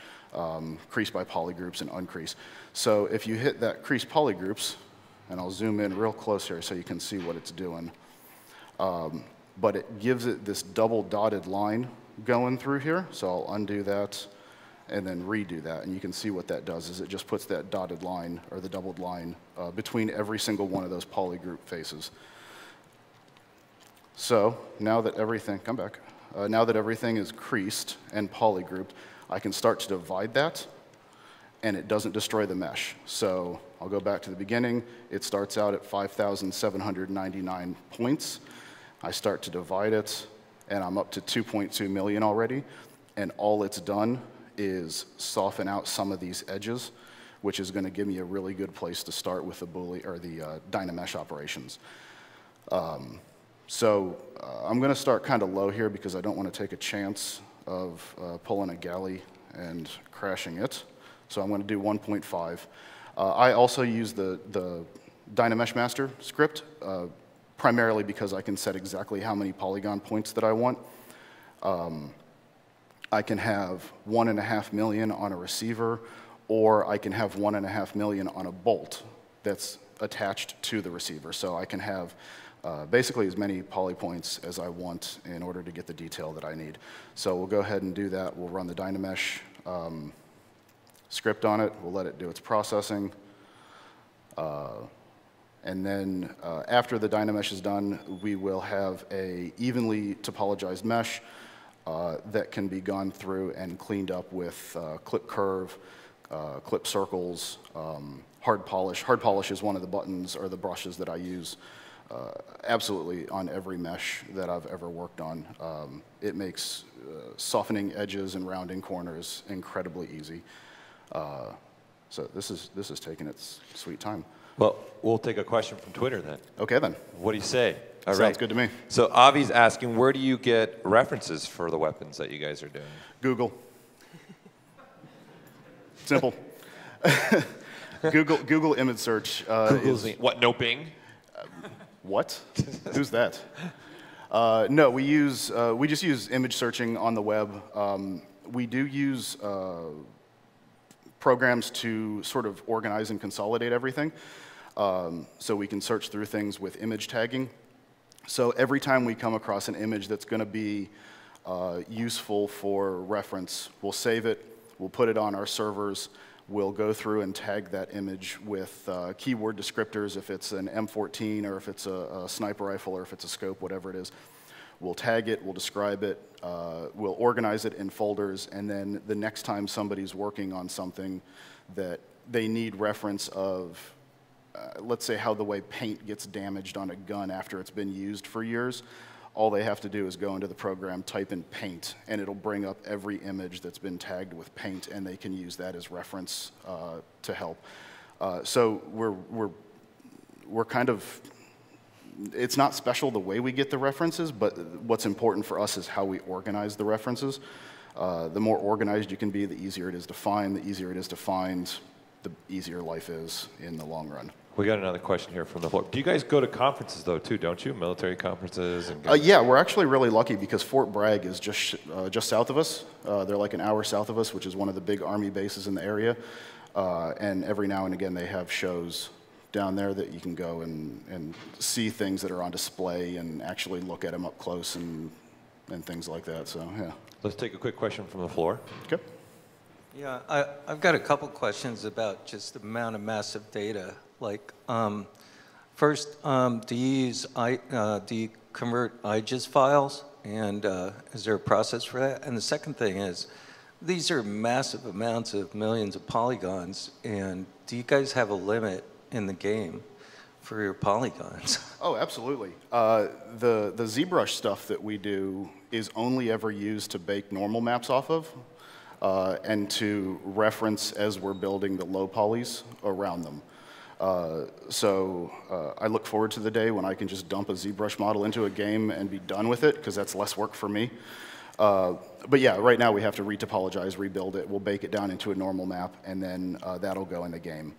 Speaker 14: crease by polygroups, and uncrease. So if you hit that Crease Polygroups, and I'll zoom in real close here so you can see what it's doing, but it gives it this double dotted line going through here. So I'll undo that and then redo that. And you can see what that does is it just puts that dotted line or the doubled line between every single one of those polygroup faces. So now that everything, come back, now that everything is creased and polygrouped, I can start to divide that and it doesn't destroy the mesh. So I'll go back to the beginning. It starts out at 5,799 points. I start to divide it and I'm up to 2.2 million already. And all it's done is soften out some of these edges, which is going to give me a really good place to start with the Dynamesh operations. So I'm going to start kind of low here because I don't want to take a chance of pulling a galley and crashing it. So I'm going to do 1.5. I also use the Dynamesh Master script, primarily because I can set exactly how many polygon points that I want. I can have 1.5 million on a receiver, or I can have 1.5 million on a bolt that's attached to the receiver. So I can have basically as many poly points as I want in order to get the detail that I need. So we'll go ahead and do that. We'll run the Dynamesh script on it. We'll let it do its processing. And then after the Dynamesh is done, we will have a evenly topologized mesh that can be gone through and cleaned up with clip curve, clip circles, hard polish. Hard polish is one of the buttons or the brushes that I use absolutely on every mesh that I've ever worked on. It makes softening edges and rounding corners incredibly easy. So this is taking its sweet time.
Speaker 2: Well, we'll take a question from Twitter then.
Speaker 14: Okay then.
Speaker 2: What do you say? All
Speaker 14: Sounds
Speaker 2: right.
Speaker 14: good to me.
Speaker 2: So Avi's asking, where do you get references for the weapons that you guys are doing?
Speaker 14: Google. Simple. Google image search.
Speaker 2: What, no Bing?
Speaker 14: What? Who's that? No, we just use image searching on the web. We do use programs to sort of organize and consolidate everything. So we can search through things with image tagging. So every time we come across an image that's going to be useful for reference, we'll save it, we'll put it on our servers, we'll go through and tag that image with keyword descriptors if it's an M14 or if it's a sniper rifle or if it's a scope, whatever it is. We'll tag it, we'll describe it, we'll organize it in folders, and then the next time somebody's working on something that they need reference of, let's say how the way paint gets damaged on a gun after it's been used for years, all they have to do is go into the program, type in paint, and it'll bring up every image that's been tagged with paint, and they can use that as reference to help. So we're kind of, it's not special the way we get the references, but what's important for us is how we organize the references. The more organized you can be, the easier it is to find. The easier it is to find, the easier life is in the long run.
Speaker 2: We got another question here from the floor. Do you guys go to conferences though too, don't you? Military conferences? And
Speaker 14: yeah, we're actually really lucky because Fort Bragg is just south of us. They're like an hour south of us, which is one of the big Army bases in the area. And every now and again they have shows down there that you can go and see things that are on display and actually look at them up close and things like that. So yeah.
Speaker 2: Let's take a quick question from the floor.
Speaker 14: Okay.
Speaker 15: Yeah, I've got a couple questions about just the amount of massive data. Like, first, do you convert IGIS files, and is there a process for that? And the second thing is, these are massive amounts of millions of polygons, and do you guys have a limit in the game for your polygons?
Speaker 14: Oh, absolutely. The ZBrush stuff that we do is only ever used to bake normal maps off of, and to reference as we're building the low polys around them. So I look forward to the day when I can just dump a ZBrush model into a game and be done with it, because that's less work for me. But yeah, right now we have to retopologize, rebuild it. We'll bake it down into a normal map, and then that'll go in the game.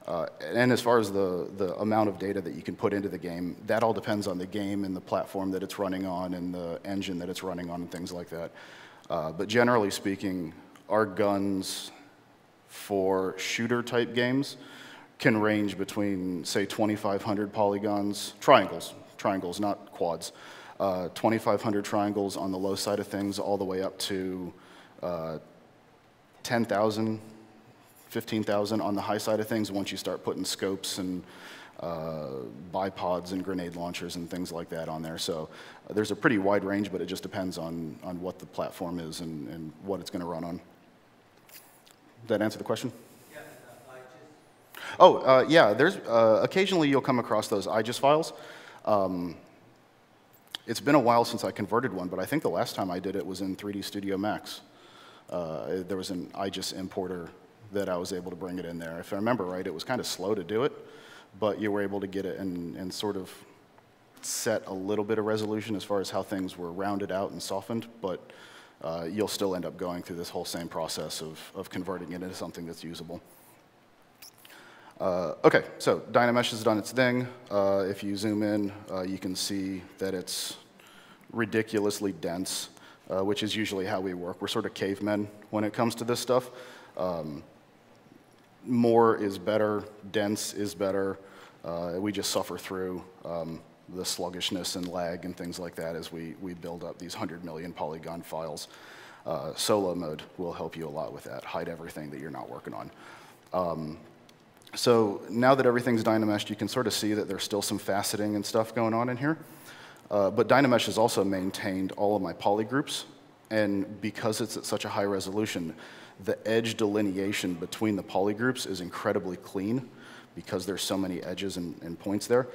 Speaker 14: And as far as the amount of data that you can put into the game, that all depends on the game and the platform that it's running on and the engine that it's running on and things like that. But generally speaking, our guns for shooter-type games can range between, say, 2,500 polygons, triangles, not quads, 2,500 triangles on the low side of things, all the way up to 10,000, 15,000 on the high side of things once you start putting scopes and bipods and grenade launchers and things like that on there. So there's a pretty wide range, but it just depends on what the platform is and what it's going to run on. Did that answer the question? Oh, yeah, there's, occasionally you'll come across those IGIS files. It's been a while since I converted one, but I think the last time I did it was in 3D Studio Max. There was an IGIS importer that I was able to bring it in there. If I remember right, it was kind of slow to do it, but you were able to get it and sort of set a little bit of resolution as far as how things were rounded out and softened, but you'll still end up going through this whole same process of converting it into something that's usable. Okay, so Dynamesh has done its thing. If you zoom in, you can see that it's ridiculously dense, which is usually how we work. We're sort of cavemen when it comes to this stuff. More is better, dense is better. We just suffer through the sluggishness and lag and things like that as we build up these 100 million polygon files. Solo mode will help you a lot with that. Hide everything that you're not working on. So now that everything's Dynameshed, you can sort of see that there's still some faceting and stuff going on in here. But Dynamesh has also maintained all of my polygroups. And because it's at such a high resolution, the edge delineation between the polygroups is incredibly clean because there's so many edges and points there.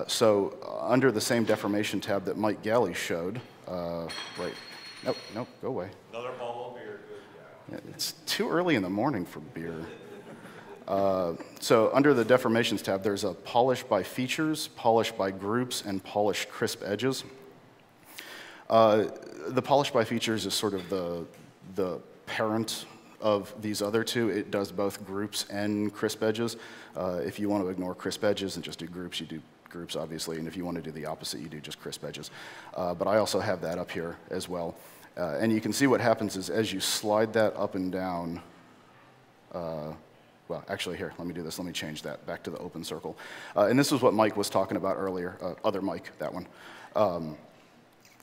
Speaker 14: So under the same deformation tab that Mike Galley showed, right, nope, go away.
Speaker 2: Another bottle of beer.
Speaker 14: Yeah, it's too early in the morning for beer. So under the deformations tab, there's a polish by features, polish by groups, and polish crisp edges. The polish by features is sort of the parent of these other two. It does both groups and crisp edges. If you want to ignore crisp edges and just do groups, you do groups, obviously. And if you want to do the opposite, you do just crisp edges. But I also have that up here as well. And you can see what happens is as you slide that up and down, well, actually, here, let me do this. Let me change that back to the open circle. And this is what Mike was talking about earlier, other Mike, that one.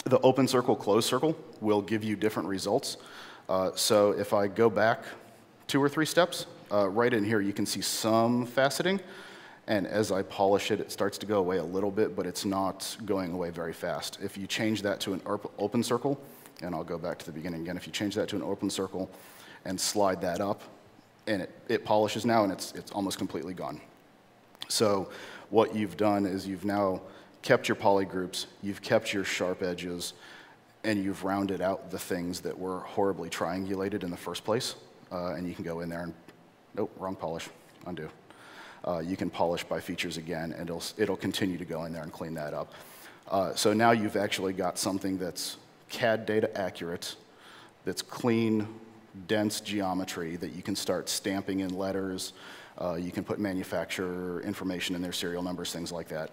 Speaker 14: The open circle, closed circle will give you different results. So if I go back 2 or 3 steps, right in here you can see some faceting. And as I polish it, it starts to go away a little bit, but it's not going away very fast. If you change that to an open circle, and I'll go back to the beginning again, if you change that to an open circle and slide that up, and it polishes now, and it's almost completely gone. So what you've done is you've now kept your polygroups, you've kept your sharp edges, and you've rounded out the things that were horribly triangulated in the first place. And you can go in there and, nope, wrong polish, undo. You can polish by features again, and it'll continue to go in there and clean that up. So now you've actually got something that's CAD data accurate, that's clean, dense geometry that you can start stamping in letters. You can put manufacturer information in their serial numbers, things like that.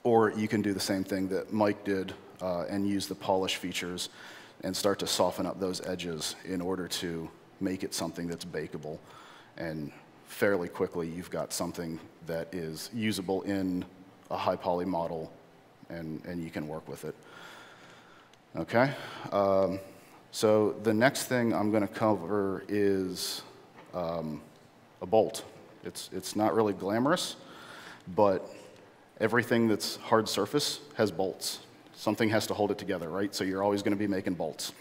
Speaker 14: Or you can do the same thing that Mike did and use the polish features and start to soften up those edges in order to make it something that's bakeable. And fairly quickly, you've got something that is usable in a high poly model, and you can work with it. Okay. So the next thing I'm going to cover is a bolt. It's not really glamorous, but everything that's hard surface has bolts. Something has to hold it together, right? So you're always going to be making bolts.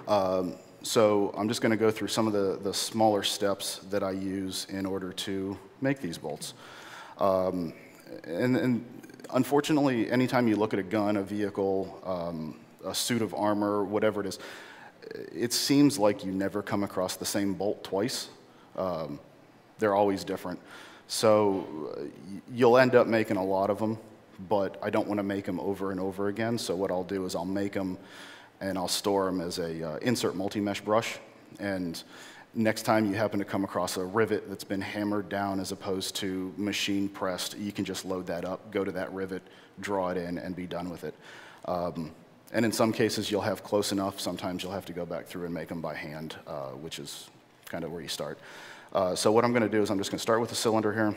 Speaker 14: So I'm just going to go through some of the smaller steps that I use in order to make these bolts. And unfortunately, anytime you look at a gun, a vehicle, a suit of armor, whatever it is, it seems like you never come across the same bolt twice. They're always different. So you'll end up making a lot of them, but I don't want to make them over and over again. So what I'll do is I'll make them and I'll store them as a insert multi-mesh brush. And next time you happen to come across a rivet that's been hammered down as opposed to machine pressed, you can just load that up, go to that rivet, draw it in, and be done with it. And in some cases, you'll have close enough. Sometimes you'll have to go back through and make them by hand, which is kind of where you start. So what I'm going to do is I'm just going to start with the cylinder here,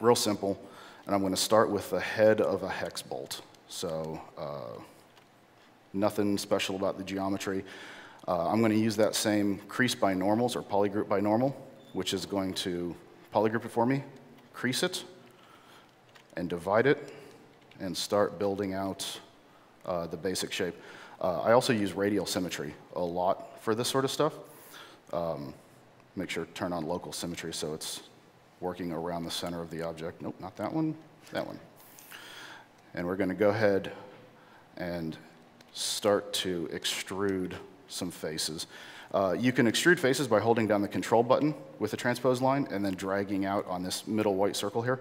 Speaker 14: real simple, and I'm going to start with the head of a hex bolt. So nothing special about the geometry. I'm going to use that same crease by normals or polygroup by normal, which is going to polygroup it for me, crease it, and divide it, and start building out the basic shape. I also use radial symmetry a lot for this sort of stuff. Make sure to turn on local symmetry so it's working around the center of the object. Nope, not that one, that one. And we're going to go ahead and start to extrude some faces. You can extrude faces by holding down the control button with the transpose line and then dragging out on this middle white circle here.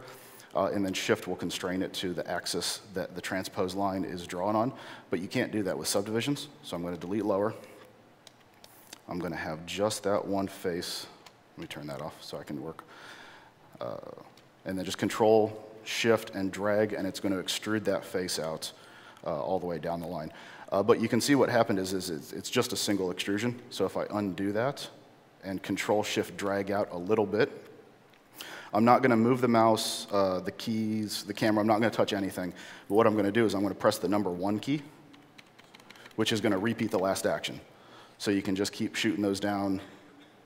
Speaker 16: and then shift will constrain it to the axis that the transpose line is drawn on. But you can't do that with subdivisions, so I'm going to delete lower. I'm going to have just that one face. Let me turn that off so I can work. And then just control, shift, and drag, and it's going to extrude that face out all the way down the line. But you can see what happened is it's just a single extrusion. So if I undo that and control, shift, drag out a little bit, I'm not going to move the mouse, the keys, the camera. I'm not going to touch anything. But what I'm going to do is I'm going to press the number 1 key, which is going to repeat the last action. So you can just keep shooting those down,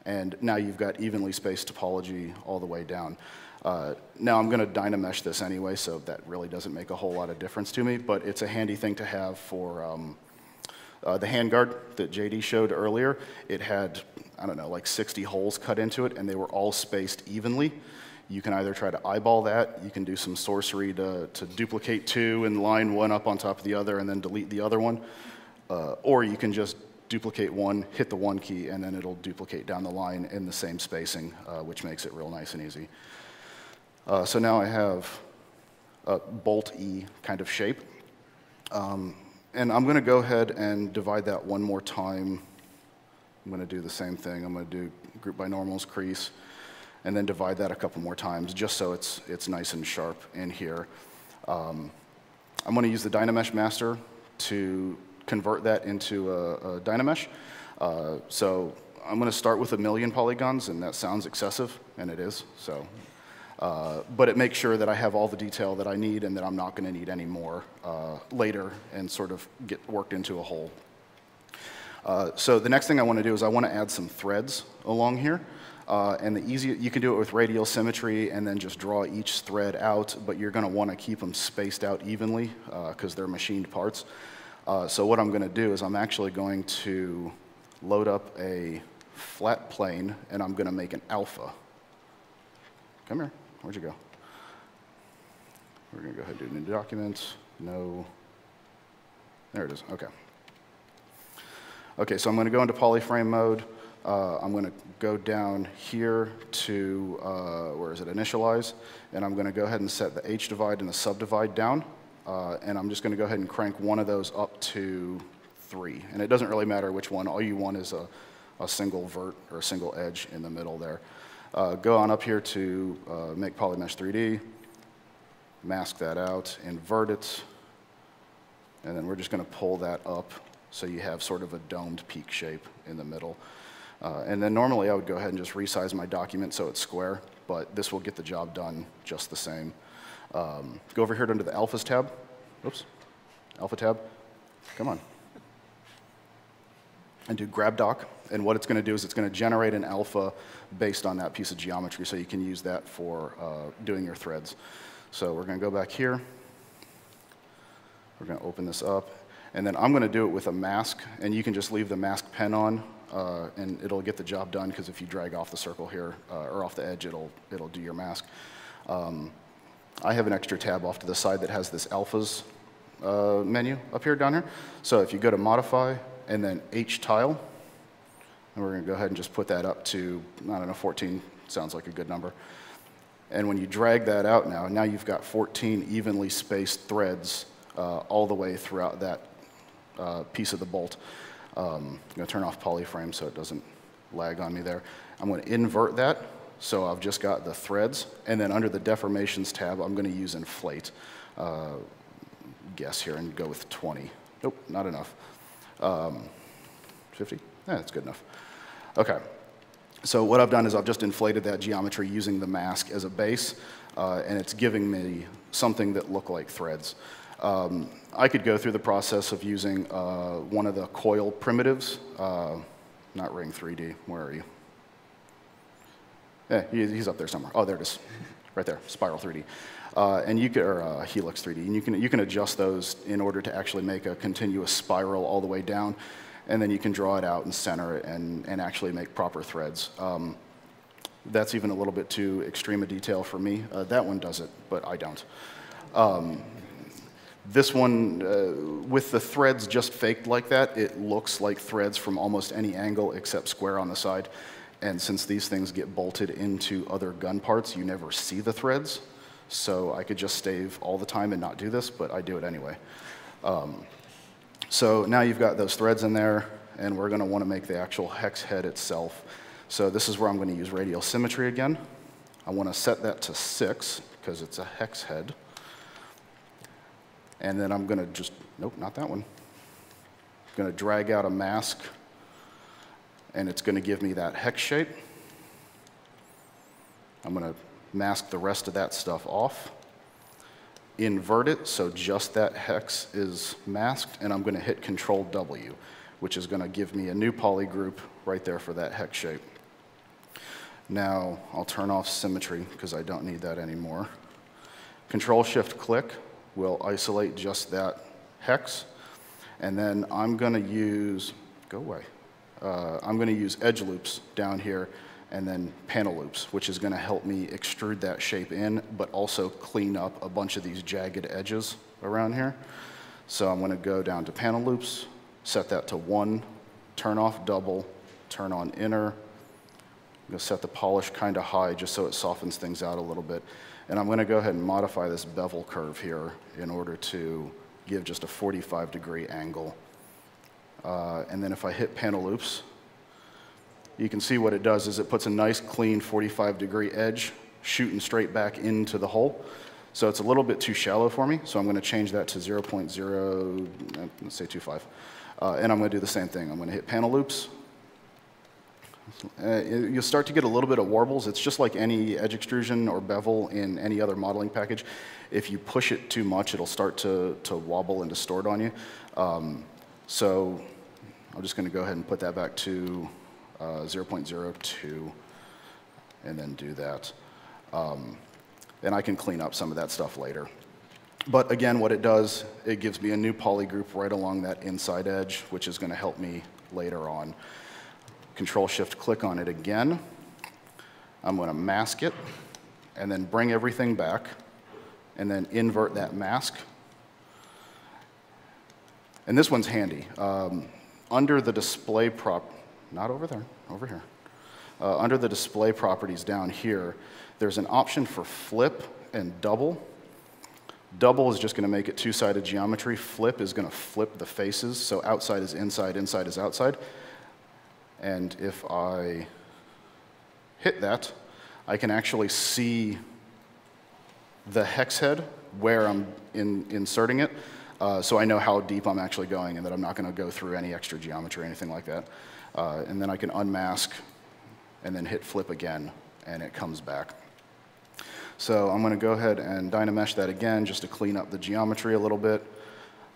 Speaker 16: and now you've got evenly spaced topology all the way down. Now I'm going to Dynamesh this anyway, so that really doesn't make a whole lot of difference to me, but it's a handy thing to have for the handguard that JD showed earlier. It had, I don't know, like 60 holes cut into it, and they were all spaced evenly. You can either try to eyeball that, you can do some sorcery to duplicate 2 and line 1 up on top of the other and then delete the other one, or you can just duplicate 1, hit the 1 key, and then it'll duplicate down the line in the same spacing, which makes it real nice and easy. So now I have a bolt-y kind of shape. And I'm going to go ahead and divide that one more time. I'm going to do the same thing. I'm going to do group by normals, crease, and then divide that a couple more times just so it's nice and sharp in here. I'm going to use the Dynamesh master to convert that into a Dynamesh. So I'm going to start with 1,000,000 polygons, and that sounds excessive, and it is. So, but it makes sure that I have all the detail that I need and that I'm not going to need any more later and sort of get worked into a whole. So the next thing I want to do is I want to add some threads along here. And you can do it with radial symmetry and then just draw each thread out, but you're going to want to keep them spaced out evenly because they're machined parts. So what I'm going to do is I'm actually going to load up a flat plane, and I'm going to make an alpha. Come here. Where'd you go? We're going to go ahead and do new document. No. There it is. OK. OK, so I'm going to go into polyframe mode. I'm going to go down here to, where is it, initialize. And I'm going to go ahead and set the H divide and the subdivide down. And I'm just going to go ahead and crank one of those up to 3. And it doesn't really matter which one. All you want is a single vert or a single edge in the middle there. Go on up here to make Polymesh 3D, mask that out, invert it, and then we're just going to pull that up so you have sort of a domed peak shape in the middle. And then normally I would go ahead and just resize my document so it's square, but this will get the job done just the same. Go over here under the Alphas tab. Oops, Alpha tab. Come on. And do grab doc. And what it's going to do is it's going to generate an alpha based on that piece of geometry, so you can use that for doing your threads. So we're going to go back here. We're going to open this up. And then I'm going to do it with a mask. And you can just leave the mask pen on, and it'll get the job done, because if you drag off the circle here, or off the edge, it'll do your mask. I have an extra tab off to the side that has this alphas menu up here, down here. So if you go to modify and then H tile, and we're going to go ahead and just put that up to, I don't know, 14 sounds like a good number. And when you drag that out now you've got 14 evenly spaced threads all the way throughout that piece of the bolt. I'm going to turn off polyframe so it doesn't lag on me there. I'm going to invert that. So I've just got the threads, and then under the deformations tab, I'm going to use inflate. Guess here and go with 20. Nope, not enough. 50? Yeah, that's good enough. OK. So what I've done is I've just inflated that geometry using the mask as a base, and it's giving me something that look like threads. I could go through the process of using one of the coil primitives. Not Ring 3D. Where are you? Yeah, he's up there somewhere. Oh, there it is, right there, Spiral 3D, and you can, or Helix 3D, and you can adjust those in order to actually make a continuous spiral all the way down, and then you can draw it out and center it and actually make proper threads. That's even a little bit too extreme a detail for me. That one does it, but I don't. This one, with the threads just faked like that, it looks like threads from almost any angle except square on the side. And since these things get bolted into other gun parts, you never see the threads. So I could just save all the time and not do this, but I do it anyway. So now you've got those threads in there, and we're going to want to make the actual hex head itself. So this is where I'm going to use radial symmetry again. I want to set that to 6 because it's a hex head. And then I'm going to just, nope, not that one. I'm going to drag out a mask, and it's going to give me that hex shape. I'm going to mask the rest of that stuff off. Invert it so just that hex is masked, and I'm going to hit Control W, which is going to give me a new poly group right there for that hex shape. Now I'll turn off symmetry because I don't need that anymore. Control Shift click will isolate just that hex, and then I'm going to use, go away, I'm going to use edge loops down here and then panel loops, which is going to help me extrude that shape in, but also clean up a bunch of these jagged edges around here. So I'm going to go down to panel loops, set that to 1, turn off double, turn on inner. I'm going to set the polish kind of high just so it softens things out a little bit. And I'm going to go ahead and modify this bevel curve here in order to give just a 45-degree angle. And then if I hit panel loops, you can see what it does is it puts a nice clean 45-degree edge shooting straight back into the hole. So it's a little bit too shallow for me, so I'm going to change that to 0.0, let's say 25. And I'm going to do the same thing. I'm going to hit panel loops. You'll start to get a little bit of warbles. It's just like any edge extrusion or bevel in any other modeling package. If you push it too much, it'll start to wobble and distort on you. So I'm just going to go ahead and put that back to 0.02 and then do that. And I can clean up some of that stuff later. But again, what it does, it gives me a new poly group right along that inside edge, which is going to help me later on. Control Shift click on it again. I'm going to mask it and then bring everything back and then invert that mask. And this one's handy. Under the display not over there, over here. Under the display properties down here, there's an option for flip and double. Double is just going to make it two-sided geometry. Flip is going to flip the faces, so outside is inside, inside is outside. And if I hit that, I can actually see the hex head where I'm inserting it, so I know how deep I'm actually going and that I'm not going to go through any extra geometry or anything like that. And then I can unmask and then hit flip again, and it comes back. So I'm going to go ahead and Dynamesh that again just to clean up the geometry a little bit.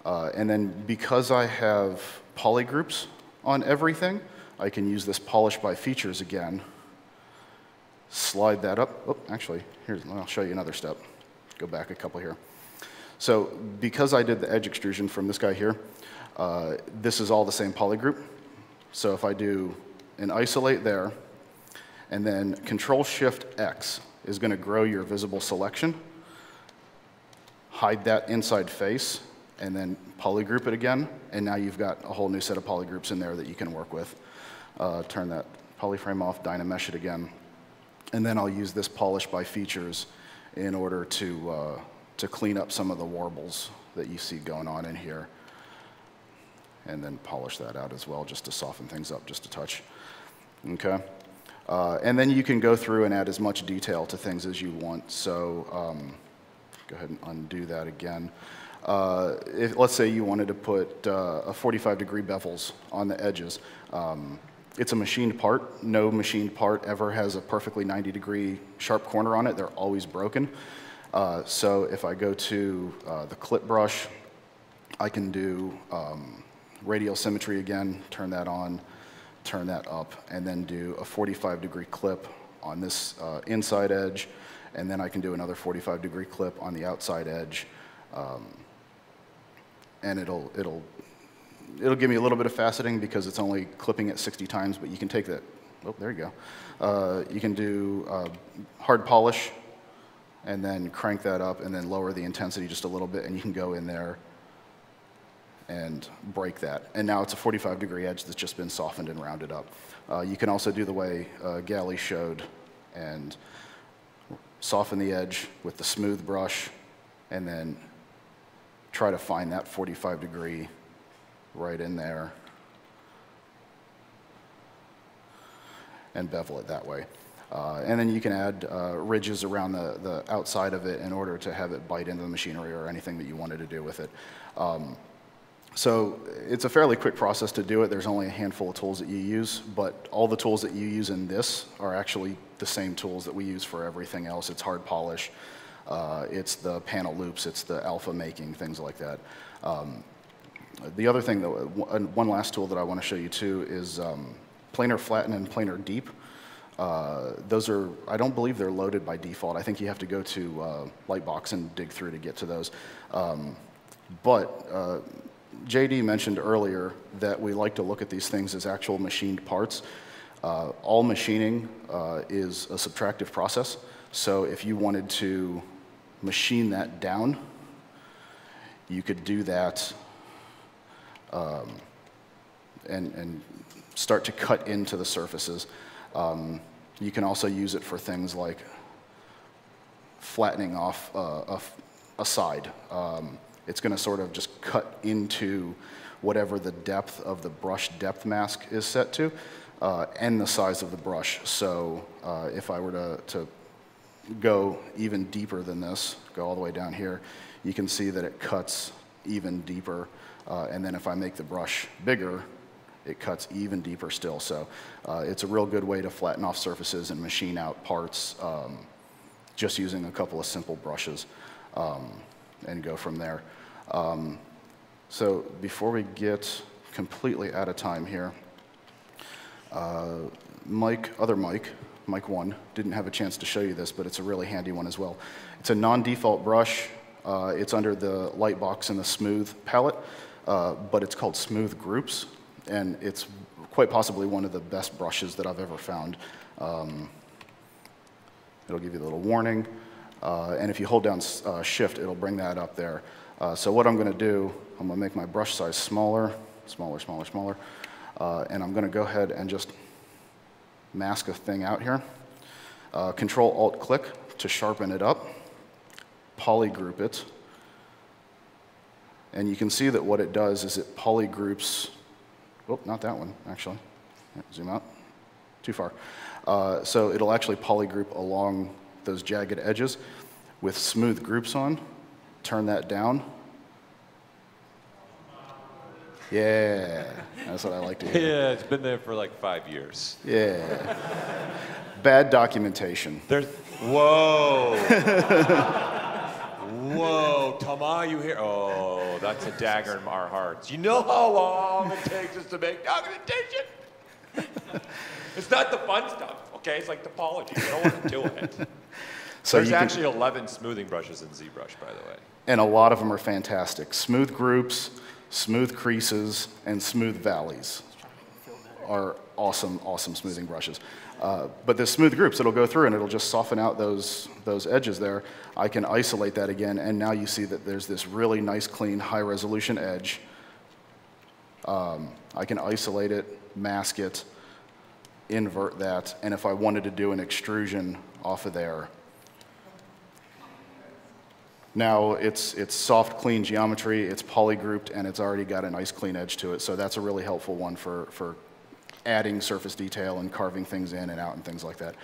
Speaker 16: And then because I have poly groups on everything, I can use this polish by features again. Slide that up. Oh, actually, I'll show you another step. Go back a couple here. So because I did the edge extrusion from this guy here, this is all the same poly group. So if I do an isolate there, and then Control Shift X is going to grow your visible selection, hide that inside face, and then polygroup it again, and now you've got a whole new set of polygroups in there that you can work with. Turn that polyframe off, Dynamesh it again, and then I'll use this polish by features in order to clean up some of the warbles that you see going on in here. And then polish that out as well just to soften things up just a touch. Okay? And then you can go through and add as much detail to things as you want. So go ahead and undo that again. Let's say you wanted to put a 45-degree bezels on the edges. It's a machined part. No machined part ever has a perfectly 90-degree sharp corner on it. They're always broken. So if I go to the clip brush, I can do radial symmetry again, turn that on, turn that up, and then do a 45-degree clip on this inside edge, and then I can do another 45-degree clip on the outside edge, and it'll give me a little bit of faceting because it's only clipping it 60 times, but you can take that, oh, there you go. You can do hard polish, and then crank that up, and then lower the intensity just a little bit, and you can go in there and break that. And now it's a 45-degree edge that's just been softened and rounded up. You can also do the way Gally showed and soften the edge with the smooth brush, and then try to find that 45 degree right in there and bevel it that way. And then you can add ridges around the outside of it in order to have it bite into the machinery or anything that you wanted to do with it. So it's a fairly quick process to do it. There's only a handful of tools that you use, but all the tools that you use in this are actually the same tools that we use for everything else. It's hard polish, it's the panel loops, it's the alpha making, things like that. The other thing, though, one last tool that I want to show you too is planar flatten and planar deep. Those are, I don't believe they're loaded by default. I think you have to go to Lightbox and dig through to get to those. But JD mentioned earlier that we like to look at these things as actual machined parts. All machining is a subtractive process. So if you wanted to machine that down, you could do that and start to cut into the surfaces. You can also use it for things like flattening off a side. It's going to sort of just cut into whatever the depth of the brush depth mask is set to and the size of the brush. So if I were to go even deeper than this, go all the way down here, you can see that it cuts even deeper. And then if I make the brush bigger, it cuts even deeper still. So it's a real good way to flatten off surfaces and machine out parts just using a couple of simple brushes and go from there. So before we get completely out of time here, Mike 1, didn't have a chance to show you this, but it's a really handy one as well. It's a non-default brush. It's under the Lightbox and the Smooth palette, but it's called Smooth Groups, and it's quite possibly one of the best brushes that I've ever found. It'll give you a little warning, and if you hold down Shift, it'll bring that up there. So what I'm going to do, I'm going to make my brush size smaller, and I'm going to go ahead and just mask a thing out here. Control-Alt-Click to sharpen it up, polygroup it, and you can see that what it does is it polygroups, oh, not that one, actually. Zoom out, too far. So it'll actually polygroup along those jagged edges with smooth groups on. Turn that down. Yeah, that's what I like to hear.
Speaker 2: Yeah, it's been there for like 5 years.
Speaker 16: Yeah. Bad documentation.
Speaker 2: There's, whoa. Whoa, Tama, you hear? Oh, that's a dagger in our hearts. You know how long it takes us to make documentation? It's not the fun stuff, okay? It's like topology. You don't want to do it.
Speaker 16: So
Speaker 2: there's actually 11 smoothing brushes in ZBrush, by the way.
Speaker 16: And a lot of them are fantastic. Smooth groups, smooth creases, and smooth valleys are awesome, awesome smoothing brushes. But the smooth groups, it'll go through and it'll just soften out those edges there. I can isolate that again, and now you see that there's this really nice, clean, high-resolution edge. I can isolate it, mask it, invert that, and if I wanted to do an extrusion off of there, now it's soft, clean geometry, it's polygrouped, and it's already got a nice clean edge to it. So that's a really helpful one for adding surface detail and carving things in and out and things like that.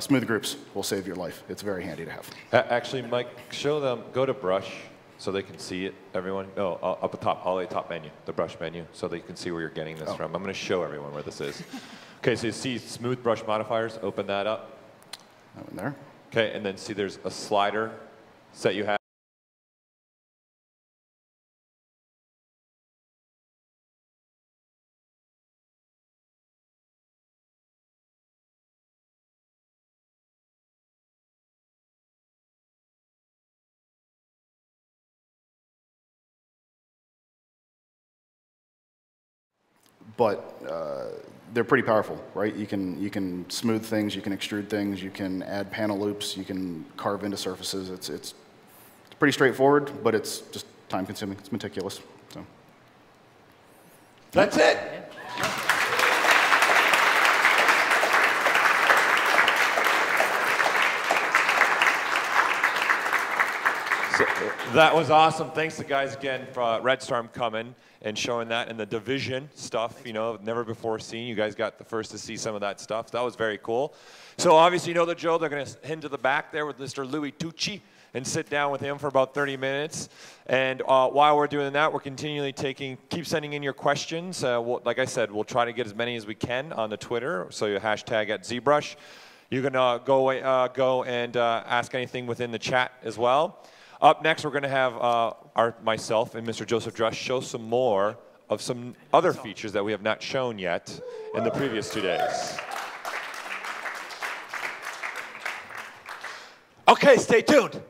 Speaker 16: Smooth groups will save your life. It's very handy to have.
Speaker 2: Actually, Mike, show them, go to brush so they can see it, everyone. No, up the top, all the top menu, the brush menu, so they can see where you're getting this from. I'm going to show everyone where this is. Okay, so you see smooth brush modifiers, open that up.
Speaker 16: That one there.
Speaker 2: Okay, and then see there's a slider set you have.
Speaker 16: But they're pretty powerful, right? You can smooth things, you can extrude things, you can add panel loops, you can carve into surfaces. It's pretty straightforward, but it's just time consuming. It's meticulous. So
Speaker 2: that's it.
Speaker 16: Yeah.
Speaker 2: That was awesome. Thanks to guys again for Redstorm coming and showing that and the Division stuff, you know, never before seen. You guys got the first to see some of that stuff. That was very cool. So obviously you know the drill. They're going to head to the back there with Mr. Louis Tucci and sit down with him for about 30 minutes. And while we're doing that, we're continually keep sending in your questions. Like I said, we'll try to get as many as we can on the Twitter. So your hashtag at Zbrush. You can go and ask anything within the chat as well. Up next, we're going to have myself and Mr. Joseph Drush show some more of some other features that we have not shown yet in the previous 2 days. Okay, stay tuned.